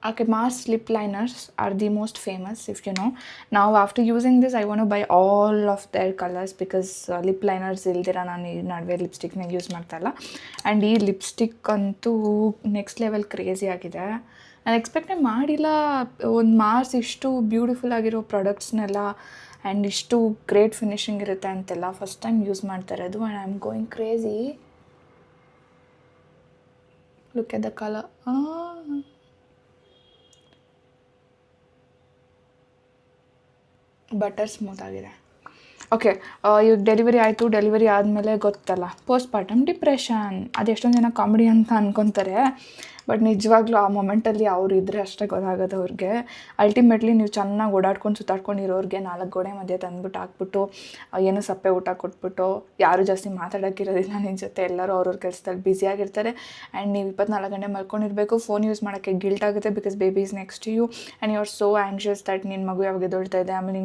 Okay, Mars lip liners are the most famous, if you know. Now after using this, I want to buy all of their colors because lip liners ಇಲ್ದಿರ ನಾನು ಈ ನಡುವೆ ಲಿಪ್ಸ್ಟಿಕ್ನ use ಮಾಡ್ತಾಯಿಲ್ಲ. And ಈ lipstick ಅಂತೂ next level crazy ಆಗಿದೆ. ನಾನು ಎಕ್ಸ್ಪೆಕ್ಟೇ ಮಾಡಿಲ್ಲ ಒಂದು ಮಾರ್ಸ್ ಇಷ್ಟು ಬ್ಯೂಟಿಫುಲ್ ಆಗಿರೋ ಪ್ರಾಡಕ್ಟ್ಸ್ನೆಲ್ಲ ಆ್ಯಂಡ್ ಇಷ್ಟು ಗ್ರೇಟ್ ಫಿನಿಶಿಂಗ್ ಇರುತ್ತೆ ಅಂತೆಲ್ಲ. ಫಸ್ಟ್ ಟೈಮ್ ಯೂಸ್ ಮಾಡ್ತಾ ಇರೋದು. And I am going crazy. Look at the colour. Butter smooth ಆಗಿದೆ. ಓಕೆ, ಇವಾಗ ಡೆಲಿವರಿ ಆಯಿತು. ಡೆಲಿವರಿ ಆದಮೇಲೆ ಗೊತ್ತಲ್ಲ ಪೋಸ್ಟ್ಪಾರ್ಟಮ್ ಡಿಪ್ರೆಷನ್. ಅದು ಎಷ್ಟೊಂದು ಜನ ಕಾಮಿಡಿ ಅಂತ ಅನ್ಕೊತಾರೆ. ಬಟ್ ನಿಜವಾಗ್ಲೂ ಆ ಮೊಮೆಂಟಲ್ಲಿ ಅವ್ರು ಇದ್ದರೆ ಅಷ್ಟೇ ಗೊತ್ತಾಗೋದು ಅವ್ರಿಗೆ. ಅಲ್ಟಿಮೇಟ್ಲಿ ನೀವು ಚೆನ್ನಾಗಿ ಓಡಾಡ್ಕೊಂಡು ಸುತ್ತಾಡ್ಕೊಂಡಿರೋರಿಗೆ 4 ಗೋಡೆ ಮಧ್ಯೆ ತಂದ್ಬಿಟ್ಟು ಹಾಕ್ಬಿಟ್ಟು ಏನೋ ಸಪ್ಪೆ ಊಟ ಕೊಟ್ಬಿಟ್ಟು, ಯಾರು ಜಾಸ್ತಿ ಮಾತಾಡೋಕ್ಕಿರೋದಿಲ್ಲ ನಿನ್ನ ಜೊತೆ, ಎಲ್ಲರೂ ಅವ್ರವ್ರ ಕೆಲಸದಲ್ಲಿ ಬ್ಯುಸಿಯಾಗಿರ್ತಾರೆ. ಆ್ಯಂಡ್ ನೀವು 24 ಗಂಟೆ ಮಲ್ಕೊಂಡಿರಬೇಕು. ಫೋನ್ ಯೂಸ್ ಮಾಡೋಕ್ಕೆ ಗಿಲ್ಟ್ ಆಗುತ್ತೆ because baby is next to you and you are so anxious that ನಿನ್ನ ಮಗು ಯಾವಾಗ ಎದ್ದೇಳ್ತಾ ಇದೆ. ಆಮೇಲೆ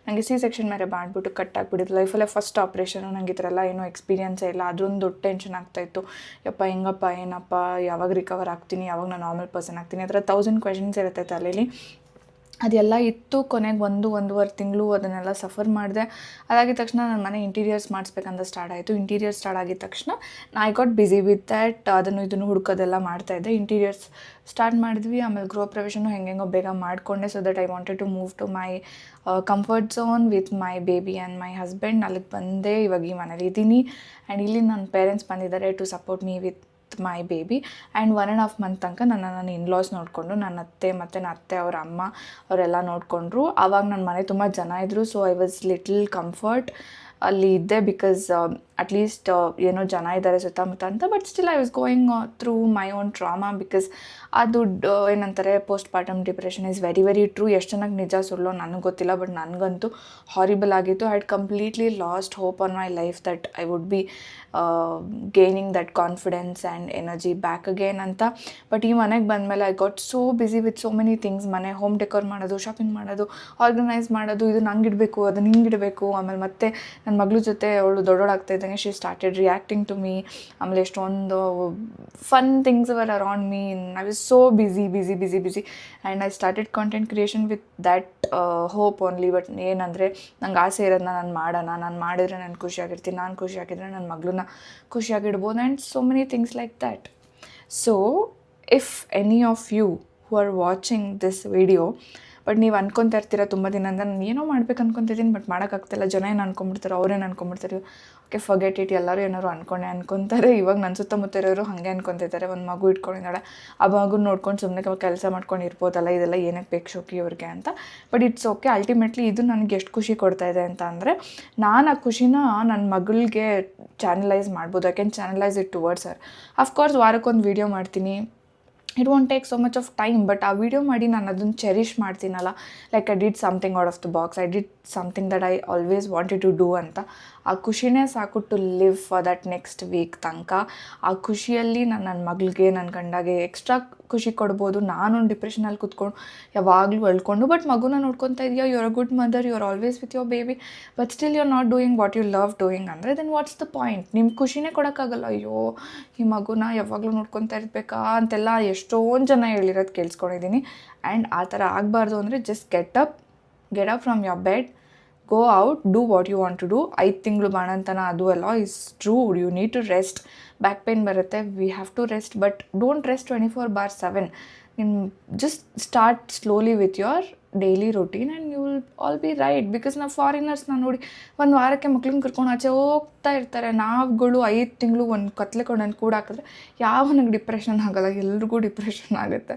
ನನಗೆ ಸಿ ಸೆಕ್ಷನ್ ಮೇಲೆ ಮಾಡಿಬಿಟ್ಟು ಕಟ್ಟಾಕ್ಬಿಟ್ಟಿದ್ದು. ಲೈಫಲ್ಲೇ ಫಸ್ಟ್ ಆಪ್ರೇಷನು. ನನಗೆ ಈ ಥರ ಎಲ್ಲ ಏನೂ ಎಕ್ಸ್ಪೀರಿಯನ್ಸೇ ಇಲ್ಲ. ಅದೊಂದು ದೊಡ್ಡ ಟೆನ್ಷನ್ ಆಗ್ತಾಯಿತ್ತು. ಯಪ್ಪ ಹೆಂಗಪ್ಪ ಏನಪ್ಪ, ಯಾವಾಗ ರಿಕವರ್ ಆಗ್ತೀನಿ, ಯಾವಾಗ ನಾನು ನಾರ್ಮಲ್ ಪರ್ಸನ್ ಆಗ್ತೀನಿ, ಆ ಥರ 1000 ಕ್ವೆಶನ್ಸ್ ಇರುತ್ತೆ ತಲೆಯಲ್ಲಿ. ಅದೆಲ್ಲ ಇತ್ತು. ಕೊನೆಗೆ 1-1.5 ತಿಂಗಳು ಅದನ್ನೆಲ್ಲ ಸಫರ್ ಮಾಡಿದೆ. ಅದಾಗಿದ ತಕ್ಷಣ ನನ್ನ ಮನೆ ಇಂಟೀರಿಯರ್ಸ್ ಮಾಡಿಸ್ಬೇಕಂತ ಸ್ಟಾರ್ಟ್ ಆಯಿತು. ಇಂಟೀರಿಯರ್ಸ್ ಸ್ಟಾರ್ಟ್ ಆಗಿದ ತಕ್ಷಣ I got busy with that. ಅದನ್ನು ಇದನ್ನು ಹುಡುಕೋದೆಲ್ಲ ಮಾಡ್ತಾಯಿದ್ದೆ. ಇಂಟೀರಿಯರ್ಸ್ ಸ್ಟಾರ್ಟ್ ಮಾಡಿದ್ವಿ. ಆಮೇಲೆ ಗೃಹ ಪ್ರವೇಶನೂ ಹೆಂಗೆಂಗೋ ಬೇಗ ಮಾಡಿಕೊಂಡೆ. So that I wanted to move to my comfort zone with my baby and my husband. ಅಲ್ಲಿಗೆ ಬಂದೆ. ಇವಾಗ ಈ ಮನೇಲಿ ಇದ್ದೀನಿ. ಆ್ಯಂಡ್ ಇಲ್ಲಿ ನನ್ನ ಪೇರೆಂಟ್ಸ್ ಬಂದಿದ್ದಾರೆ to support me with my baby. And 1.5 month ತನಕ ನನ್ನ ಇನ್ಲಾಸ್ ನೋಡಿಕೊಂಡು, ನನ್ನ ಅತ್ತೆ ಮತ್ತು ನನ್ನ ಅತ್ತೆ ಅವರ ಅಮ್ಮ ಅವರೆಲ್ಲ ನೋಡಿಕೊಂಡ್ರು. ಆವಾಗ ನನ್ನ ಮನೆ ತುಂಬ ಜನ ಇದ್ದರು. So I was little comfort ಅಲ್ಲಿ ಇದ್ದೆ ಬಿಕಾಸ್ ಅಟ್ಲೀಸ್ಟ್ ಏನೋ ಜನ ಇದ್ದಾರೆ ಸುತ್ತಮುತ್ತ ಅಂತ. But still I was going through my own trauma because ಅದು ಏನಂತಾರೆ post partum depression is very very true. ಎಷ್ಟು ಜನಕ್ಕೆ ನಿಜ ಸುಳ್ಳೋ ನನಗೆ ಗೊತ್ತಿಲ್ಲ, ಬಟ್ ನನಗಂತೂ ಹಾರಿಬಲ್ ಆಗಿತ್ತು. I had completely lost hope on my life that I would be gaining that confidence and energy back again ಅಂತ. ಬಟ್ ಈ ಮನೆಗೆ ಬಂದಮೇಲೆ I got so busy with so many things. ಮನೆ ಹೋಮ್ ಡೆಕೋರ್ ಮಾಡೋದು, shopping ಮಾಡೋದು, organise ಮಾಡೋದು, ಇದು ನಂಗೆ ಇಡಬೇಕು, ಅದನ್ನು ಹಿಂಗೆ ಇಡಬೇಕು. ಆಮೇಲೆ ಮತ್ತೆ ನನ್ನ ಮಗಳ ಜೊತೆ ಅವಳು ದೊಡ್ಡೋಳಾಗ್ತಾ ಇದ್ದಂಗೆ she started reacting to me. ಆಮೇಲೆ ಎಷ್ಟೊಂದು fun things were around me. I was so busy and I started content creation with that hope only. But ಏನಂದರೆ ನಂಗೆ ಆಸೆ ಇರೋದನ್ನ ನಾನು ಮಾಡೋಣ, ನಾನು ಮಾಡಿದರೆ ನಾನು ಖುಷಿಯಾಗಿರ್ತೀನಿ, ನಾನು ಖುಷಿಯಾಗಿದ್ದರೆ ನನ್ನ ಮಗಳನ್ನ ಖುಷಿಯಾಗಿಡ್ಬೋದು. And so many things like that. So if any of you who are watching this video, but ನೀವು ಅನ್ಕೊತಾ ಇರ್ತೀರ ತುಂಬ ದಿನದಿಂದ ನಾನು ಏನೋ ಮಾಡ್ಬೇಕು ಅನ್ಕೊತಿದ್ದೀನಿ ಬಟ್ ಮಾಡೋಕ್ಕಾಗ್ತಿಲ್ಲ, ಜನ ಏನು ಅನ್ಕೊಂಬಿಡ್ತಾರೆ, ಅವ್ರೇನು ಅನ್ಕೊಂಬಿಡ್ತಾರೆ, ಓಕೆ ಫರ್ಗೆಟ್ ಇಟ್, ಎಲ್ಲರೂ ಏನಾದ್ರು ಅನ್ಕೊಂತಾರೆ. ಇವಾಗ ನನ್ನ ಸುತ್ತಮುತ್ತ ಇರೋರು ಹಾಗೆ ಅನ್ಕೊತಿದ್ದಾರೆ. ಒಂದು ಮಗು ಇಟ್ಕೊಂಡಿದ್ದಾಳೆ, ಆ ಮಗು ನೋಡ್ಕೊಂಡು ಸುಮ್ಮನೆ ಕೆಲಸ ಮಾಡ್ಕೊಂಡು ಇರ್ಬೋದಲ್ಲ, ಇದೆಲ್ಲ ಏನಕ್ಕೆ ಬೇಕು ಶೋಕಿ ಅವ್ರಿಗೆ ಅಂತ. But it's okay. ಅಲ್ಟಿಮೇಟ್ಲಿ ಇದು ನನಗೆ ಎಷ್ಟು ಖುಷಿ ಕೊಡ್ತಾ ಇದೆ ಅಂತ ಅಂದರೆ, ನಾನು ಆ ಖುಷಿನ ನನ್ನ ಮಗಳಿಗೆ ಚಾನಲೈಸ್ ಮಾಡ್ಬೋದು. I can channelise it towards her. Of course ವಾರಕ್ಕೊಂದು ವೀಡಿಯೋ ಮಾಡ್ತೀನಿ. It want take so much of time. But ಆ ವಿಡಿಯೋ ಮಾಡಿ ನಾನು ಅದನ್ನು ಚೆರಿಷ್ ಮಾಡ್ತೀನಲ್ಲ, like I did something out of the box, I did something that I always wanted to do ಅಂತ. ಆ ಖುಷಿನೇ ಸಾಕು to live for that next week ತನಕ. ಆ ಖುಷಿಯಲ್ಲಿ ನಾನು ನನ್ನ ಮಗಳಿಗೆ, ನನ್ನ ಗಂಡಗೆ ಎಕ್ಸ್ಟ್ರಾ ಖುಷಿ ಕೊಡ್ಬೋದು. ನಾನು ಡಿಪ್ರೆಷನಲ್ಲಿ ಕೂತ್ಕೊಂಡು ಯಾವಾಗಲೂ ಅಳ್ಕೊಂಡು, ಬಟ್ ಮಗುನ ನೋಡ್ಕೊತಾ ಇದೆಯಾ, you are a good mother, you are always with your baby, but still you are not doing what you love doing ಅಂದರೆ ದೆನ್ ವಾಟ್ಸ್ ದ ಪಾಯಿಂಟ್? ನಿಮ್ಮ ಖುಷಿನೇ ಕೊಡೋಕ್ಕಾಗಲ್ಲ. ಅಯ್ಯೋ ಈ ಮಗುನ ಯಾವಾಗಲೂ ನೋಡ್ಕೊತಾ ಇರಬೇಕಾ ಅಂತೆಲ್ಲ ಎಷ್ಟೊಂದು ಜನ ಹೇಳಿರೋದು ಕೇಳಿಸ್ಕೊಂಡಿದ್ದೀನಿ. ಆ್ಯಂಡ್ ಆ ಥರ ಆಗಬಾರ್ದು ಅಂದರೆ just get up from your bed, go out, do what you want to do. 5 ತಿಂಗಳು ಬಾಣಂತನ ಅದು ಎಲ್ಲ is true. You need to rest. Back pain ಬರುತ್ತೆ, we have to rest, but don't rest 24/7. Just start slowly with your daily routine and you will all be right. Because ನಾವು ಫಾರಿನರ್ಸ್ನ ನೋಡಿ ಒಂದು ವಾರಕ್ಕೆ ಮಕ್ಳನ್ನ ಕರ್ಕೊಂಡು ಆಚೆ ಹೋಗ್ತಾ ಇರ್ತಾರೆ. ನಾವುಗಳು 5 ತಿಂಗಳು ಒಂದು ಕತ್ಲೆ ಕೊಂಡು ಕೂಡ ಹಾಕಿದ್ರೆ ಯಾವನಿಗೆ ಡಿಪ್ರೆಷನ್ ಆಗೋಲ್ಲ, ಎಲ್ರಿಗೂ ಡಿಪ್ರೆಷನ್ ಆಗುತ್ತೆ.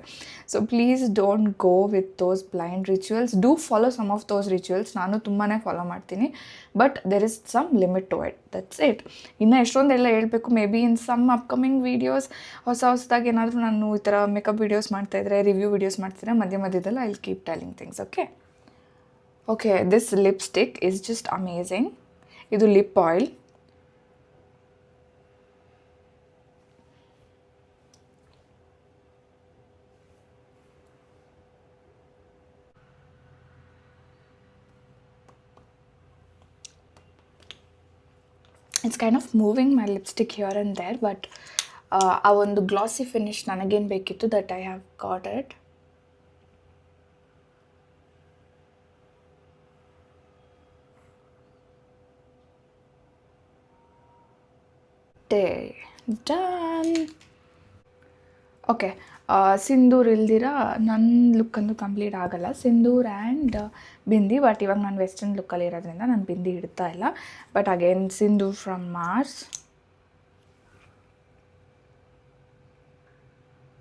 So please don't go with those blind rituals. Do follow some of those rituals. ನಾನು ತುಂಬಾ ಫಾಲೋ ಮಾಡ್ತೀನಿ, but there is some limit to it. That's it. ಇನ್ನು ಎಷ್ಟೊಂದೆಲ್ಲ ಹೇಳಬೇಕು. Maybe in some upcoming videos ಹೊಸದಾಗಿ ಏನಾದರೂ ನಾನು ಈ ಥರ ಮೇಕಪ್ ವೀಡಿಯೋಸ್ ಮಾಡ್ತಾಯಿದ್ರೆ, ರಿವ್ಯೂ ವೀಡಿಯೋಸ್ ಮಾಡ್ತಿದ್ರೆ ಮಧ್ಯದಲ್ಲಿ I will keep telling things. Okay this lipstick is just amazing. ಇದು lip oil. It's kind of moving my lipstick here and there, but ಆ ಒಂದು ಗ್ಲಾಸಿ ಫಿನಿಶ್ ನನಗೇನು ಬೇಕಿತ್ತು that I have got it. Done. Okay, sindoor ಇಲ್ದಿರ ನನ್ನ ಲುಕ್ಕಂದು complete ಆಗೋಲ್ಲ. Sindoor and bindi. But ಇವಾಗ ನಾನು ವೆಸ್ಟರ್ನ್ ಲುಕ್ಕಲ್ಲಿ ಇರೋದ್ರಿಂದ ನಾನು ಬಿಂದಿ ಇಡ್ತಾ ಇಲ್ಲ. But again sindoor from Mars.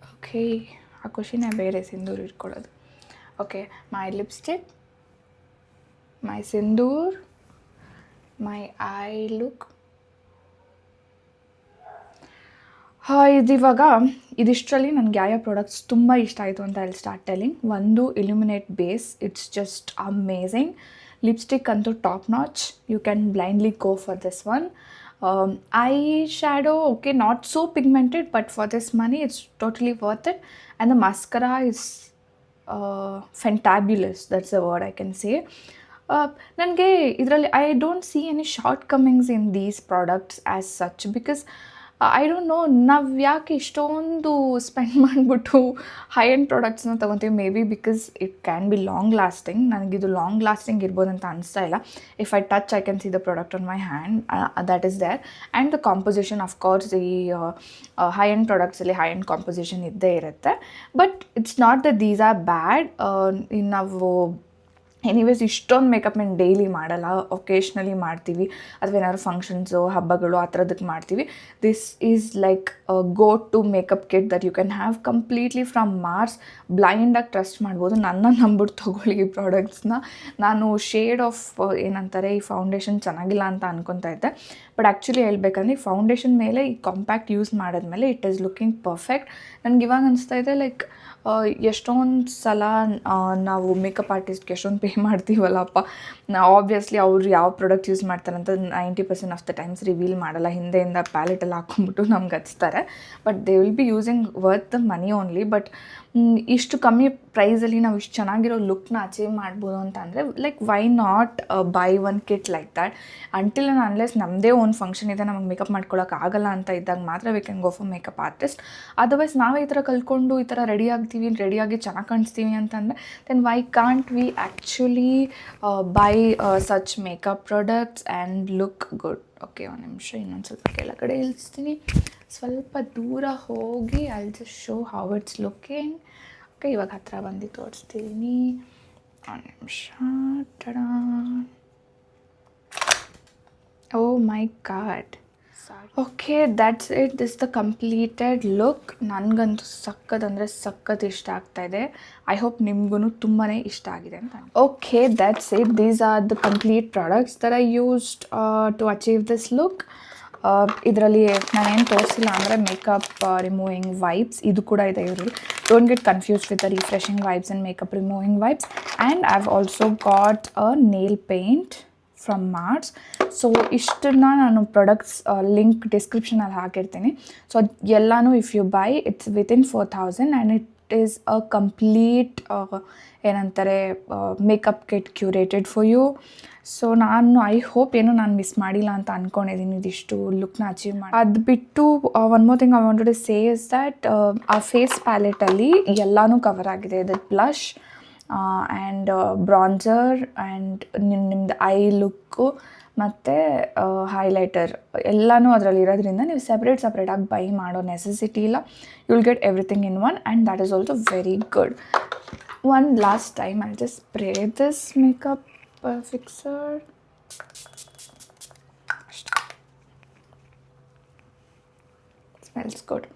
Okay, ಆ ಖುಷಿನೇ ಬೇರೆ ಸಿಂಧೂರ್ ಇಟ್ಕೊಳ್ಳೋದು. Okay, my lipstick, my sindoor, my eye look. ಇದಿವಾಗ ಇದಿಷ್ಟರಲ್ಲಿ ನನಗೆ ಯಾವ ಪ್ರಾಡಕ್ಟ್ಸ್ ತುಂಬ ಇಷ್ಟ ಆಯಿತು ಅಂತ ಅಲ್ಲಿ ಸ್ಟಾರ್ಟ್ ಟೆಲ್ಲಿಂಗ್. ಒಂದು illuminate base, it's just amazing. Lipstick ಅಂತೂ top notch, you can blindly go for this one. Eyeshadow, okay, not so pigmented, but for this money it's totally worth it. And the mascara is ಫೆಂಟ್ಯಾಬ್ಯುಲಸ್, that's the word I can say. ನನಗೆ ಇದರಲ್ಲಿ I don't see any short comings in these products as such, because I don't know ನಾವು ಯಾಕೆ ಇಷ್ಟೊಂದು spend ಮಾಡಿಬಿಟ್ಟು high end ಪ್ರಾಡಕ್ಟ್ಸ್ನ ತೊಗೊತೀವಿ. Maybe because it can be long lasting. ನನಗಿದು long lasting ಇರ್ಬೋದು ಅಂತ ಅನಿಸ್ತಾ ಇಲ್ಲ. If I touch I can see the product on my hand, that is there. And the composition of course ಈ high end ಪ್ರಾಡಕ್ಟ್ಸಲ್ಲಿ high end composition ಇದ್ದೇ ಇರುತ್ತೆ. But it's not the these are bad. ನಾವು anyways ಇಷ್ಟೊಂದು makeup ನಾನು daily ಮಾಡಲ್ಲ, ಒಕೇಶ್ನಲಿ ಮಾಡ್ತೀವಿ, ಅಥವಾ ಏನಾದ್ರು ಫಂಕ್ಷನ್ಸು, ಹಬ್ಬಗಳು ಆ ಥರದಕ್ಕೆ ಮಾಡ್ತೀವಿ. This is like go to makeup kit that you can have completely from Mars. ಬ್ಲೈಂಡಾಗಿ ಟ್ರಸ್ಟ್ ಮಾಡ್ಬೋದು. ನನ್ನ ನಂಬಿಟ್ಟು ತೊಗೊಳ್ಳಿ ಈ ಪ್ರಾಡಕ್ಟ್ಸ್ನ. ನಾನು ಶೇಡ್ ಆಫ್ ಏನಂತಾರೆ ಈ ಫೌಂಡೇಶನ್ ಚೆನ್ನಾಗಿಲ್ಲ ಅಂತ ಅನ್ಕೊತಾ ಇದ್ದೆ, ಬಟ್ ಆ್ಯಕ್ಚುಲಿ ಹೇಳ್ಬೇಕಂದ್ರೆ ಈ ಫೌಂಡೇಶನ್ ಮೇಲೆ ಈ ಕಾಂಪ್ಯಾಕ್ಟ್ ಯೂಸ್ ಮಾಡಿದ್ಮೇಲೆ ಇಟ್ ಈಸ್ ಲುಕಿಂಗ್ ಪರ್ಫೆಕ್ಟ್. ನನಗೆ ಇವಾಗ ಅನಿಸ್ತಾ ಇದೆ ಲೈಕ್ ಎಷ್ಟೊಂದು ಸಲ ನಾವು ಮೇಕಪ್ ಆರ್ಟಿಸ್ಟ್ಗೆ ಎಷ್ಟೊಂದು ಪೇ ಮಾಡ್ತೀವಲ್ಲಪ್ಪ. ಆಬ್ವಿಯಸ್ಲಿ ಅವ್ರು ಯಾವ ಪ್ರಾಡಕ್ಟ್ ಯೂಸ್ ಮಾಡ್ತಾರೆ ಅಂತ 90% ಆಫ್ ದ ಟೈಮ್ಸ್ ರಿವೀಲ್ ಮಾಡಲ್ಲ. ಹಿಂದೆಯಿಂದ ಪ್ಯಾಲೆಟಲ್ಲಿ ಹಾಕ್ಕೊಂಬಿಟ್ಟು ನಮ್ಗೆ ಹಚ್ತಾರೆ. But they will be using worth the money only. But ಇಷ್ಟು ಕಮ್ಮಿ ಪ್ರೈಸಲ್ಲಿ ನಾವು ಇಷ್ಟು ಚೆನ್ನಾಗಿರೋ ಲುಕ್ನ ಅಚೀವ್ ಮಾಡ್ಬೋದು ಅಂತ ಅಂದರೆ like why not by one kit like that. Until and unless ನಮ್ಮದೇ ಓನ್ ಫಂಕ್ಷನ್ ಇದೆ, ನಮಗೆ ಮೇಕಪ್ ಮಾಡ್ಕೊಳಕ್ಕೆ ಆಗಲ್ಲ ಅಂತ ಇದ್ದಾಗ ಮಾತ್ರ we can go for makeup artist. Otherwise ನಾವೇ ಈ ಥರ ಕಲ್ತ್ಕೊಂಡು ಈ ಥರ ರೆಡಿಯಾಗಿ ಚೆನ್ನಾಗಿ ಕಾಣಿಸ್ತೀವಿ ಅಂತಂದರೆ then why can't we actually buy such makeup products and look good. Okay, ಒಂದು ನಿಮಿಷ ಇನ್ನೊಂದು ಸ್ವಲ್ಪ ಕೆಳಗಡೆ ಇಳಿಸ್ತೀನಿ. ಸ್ವಲ್ಪ ದೂರ ಹೋಗಿ I just show how it's looking. Okay, ಇವಾಗ ಹತ್ರ ಬಂದು ತೋರಿಸ್ತೀನಿ. ಒಂದು ನಿಮಿಷ. Tada, oh my god. Okay, that's it. This the completed look. ನನಗಂತೂ ಸಖತ್ ಇಷ್ಟ ಆಗ್ತಾಯಿದೆ. ಐ ಹೋಪ್ ನಿಮಗೂ ತುಂಬಾ ಇಷ್ಟ ಆಗಿದೆ ಅಂತ. Okay, that's it. These are the complete products that I used to achieve this look. ಇದರಲ್ಲಿ ನಾನೇನು ತೋರಿಸಿಲ್ಲ ಅಂದರೆ ಮೇಕಪ್ ರಿಮೂವಿಂಗ್ ವೈಪ್ಸ್ ಇದು ಕೂಡ ಇದೆ ಇದರಲ್ಲಿ. Don't get confused with the refreshing wipes and makeup removing wipes. And I have also got a nail paint from Mars. So ಇಷ್ಟನ್ನ ನಾನು ಪ್ರಾಡಕ್ಟ್ಸ್ ಲಿಂಕ್ ಡಿಸ್ಕ್ರಿಪ್ಷನಲ್ಲಿ ಹಾಕಿರ್ತೀನಿ. ಸೊ ಅದು ಎಲ್ಲನೂ if you buy it's within 4000 and it is a complete ಏನಂತಾರೆ makeup kit curated for you. So ನಾನು I hope ಏನು ನಾನು ಮಿಸ್ ಮಾಡಿಲ್ಲ ಅಂತ ಅಂದ್ಕೊಂಡಿದ್ದೀನಿ ಇದಿಷ್ಟು ಲುಕ್ನ ಅಚೀವ್ ಮಾಡಿ. ಅದು ಬಿಟ್ಟು one more thing I wanted to say is that ಆ ಫೇಸ್ ಪ್ಯಾಲೆಟಲ್ಲಿ ಎಲ್ಲನೂ ಕವರ್ ಆಗಿದೆ. That blush and bronzer and ನಿಮ್ಮದು ಐ ಲುಕ್ಕು ಮತ್ತು ಹೈಲೈಟರ್ ಎಲ್ಲನೂ ಅದರಲ್ಲಿ ಇರೋದ್ರಿಂದ ನೀವು ಸಪ್ರೇಟಾಗಿ ಬೈ ಮಾಡೋ ನೆಸೆಸಿಟಿ ಇಲ್ಲ. You will get everything in one and that is also very good. One last time I just spray this makeup fixer. Smells good.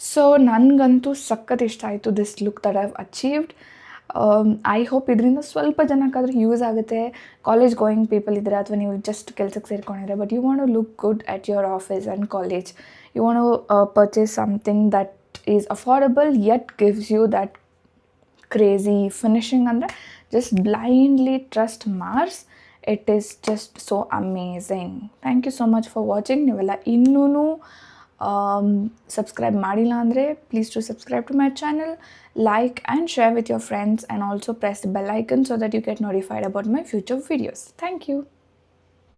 So ನನಗಂತೂ ಸಖತ್ ಇಷ್ಟ ಆಯಿತು this look that I have achieved. I hope ಇದರಿಂದ ಸ್ವಲ್ಪ ಜನಕ್ಕಾದರೂ use ಆಗುತ್ತೆ. College going people ಇದ್ದರೆ ಅಥವಾ ನೀವು ಜಸ್ಟ್ ಕೆಲಸಕ್ಕೆ ಸೇರ್ಕೊಂಡಿದ್ರೆ but you want to look good at your office and college. You want to purchase something that is affordable yet gives you that crazy finishing. ಅಂದರೆ just blindly trust Mars. It is just so amazing. Thank you so much for watching. ನೀವೆಲ್ಲ ಇನ್ನೂ subscribe ಮಾಡಿಲ್ಲ ಅಂದರೆ please to subscribe to my channel, like and share with your friends, and also press the bell icon so that you get notified about my future videos. Thank you.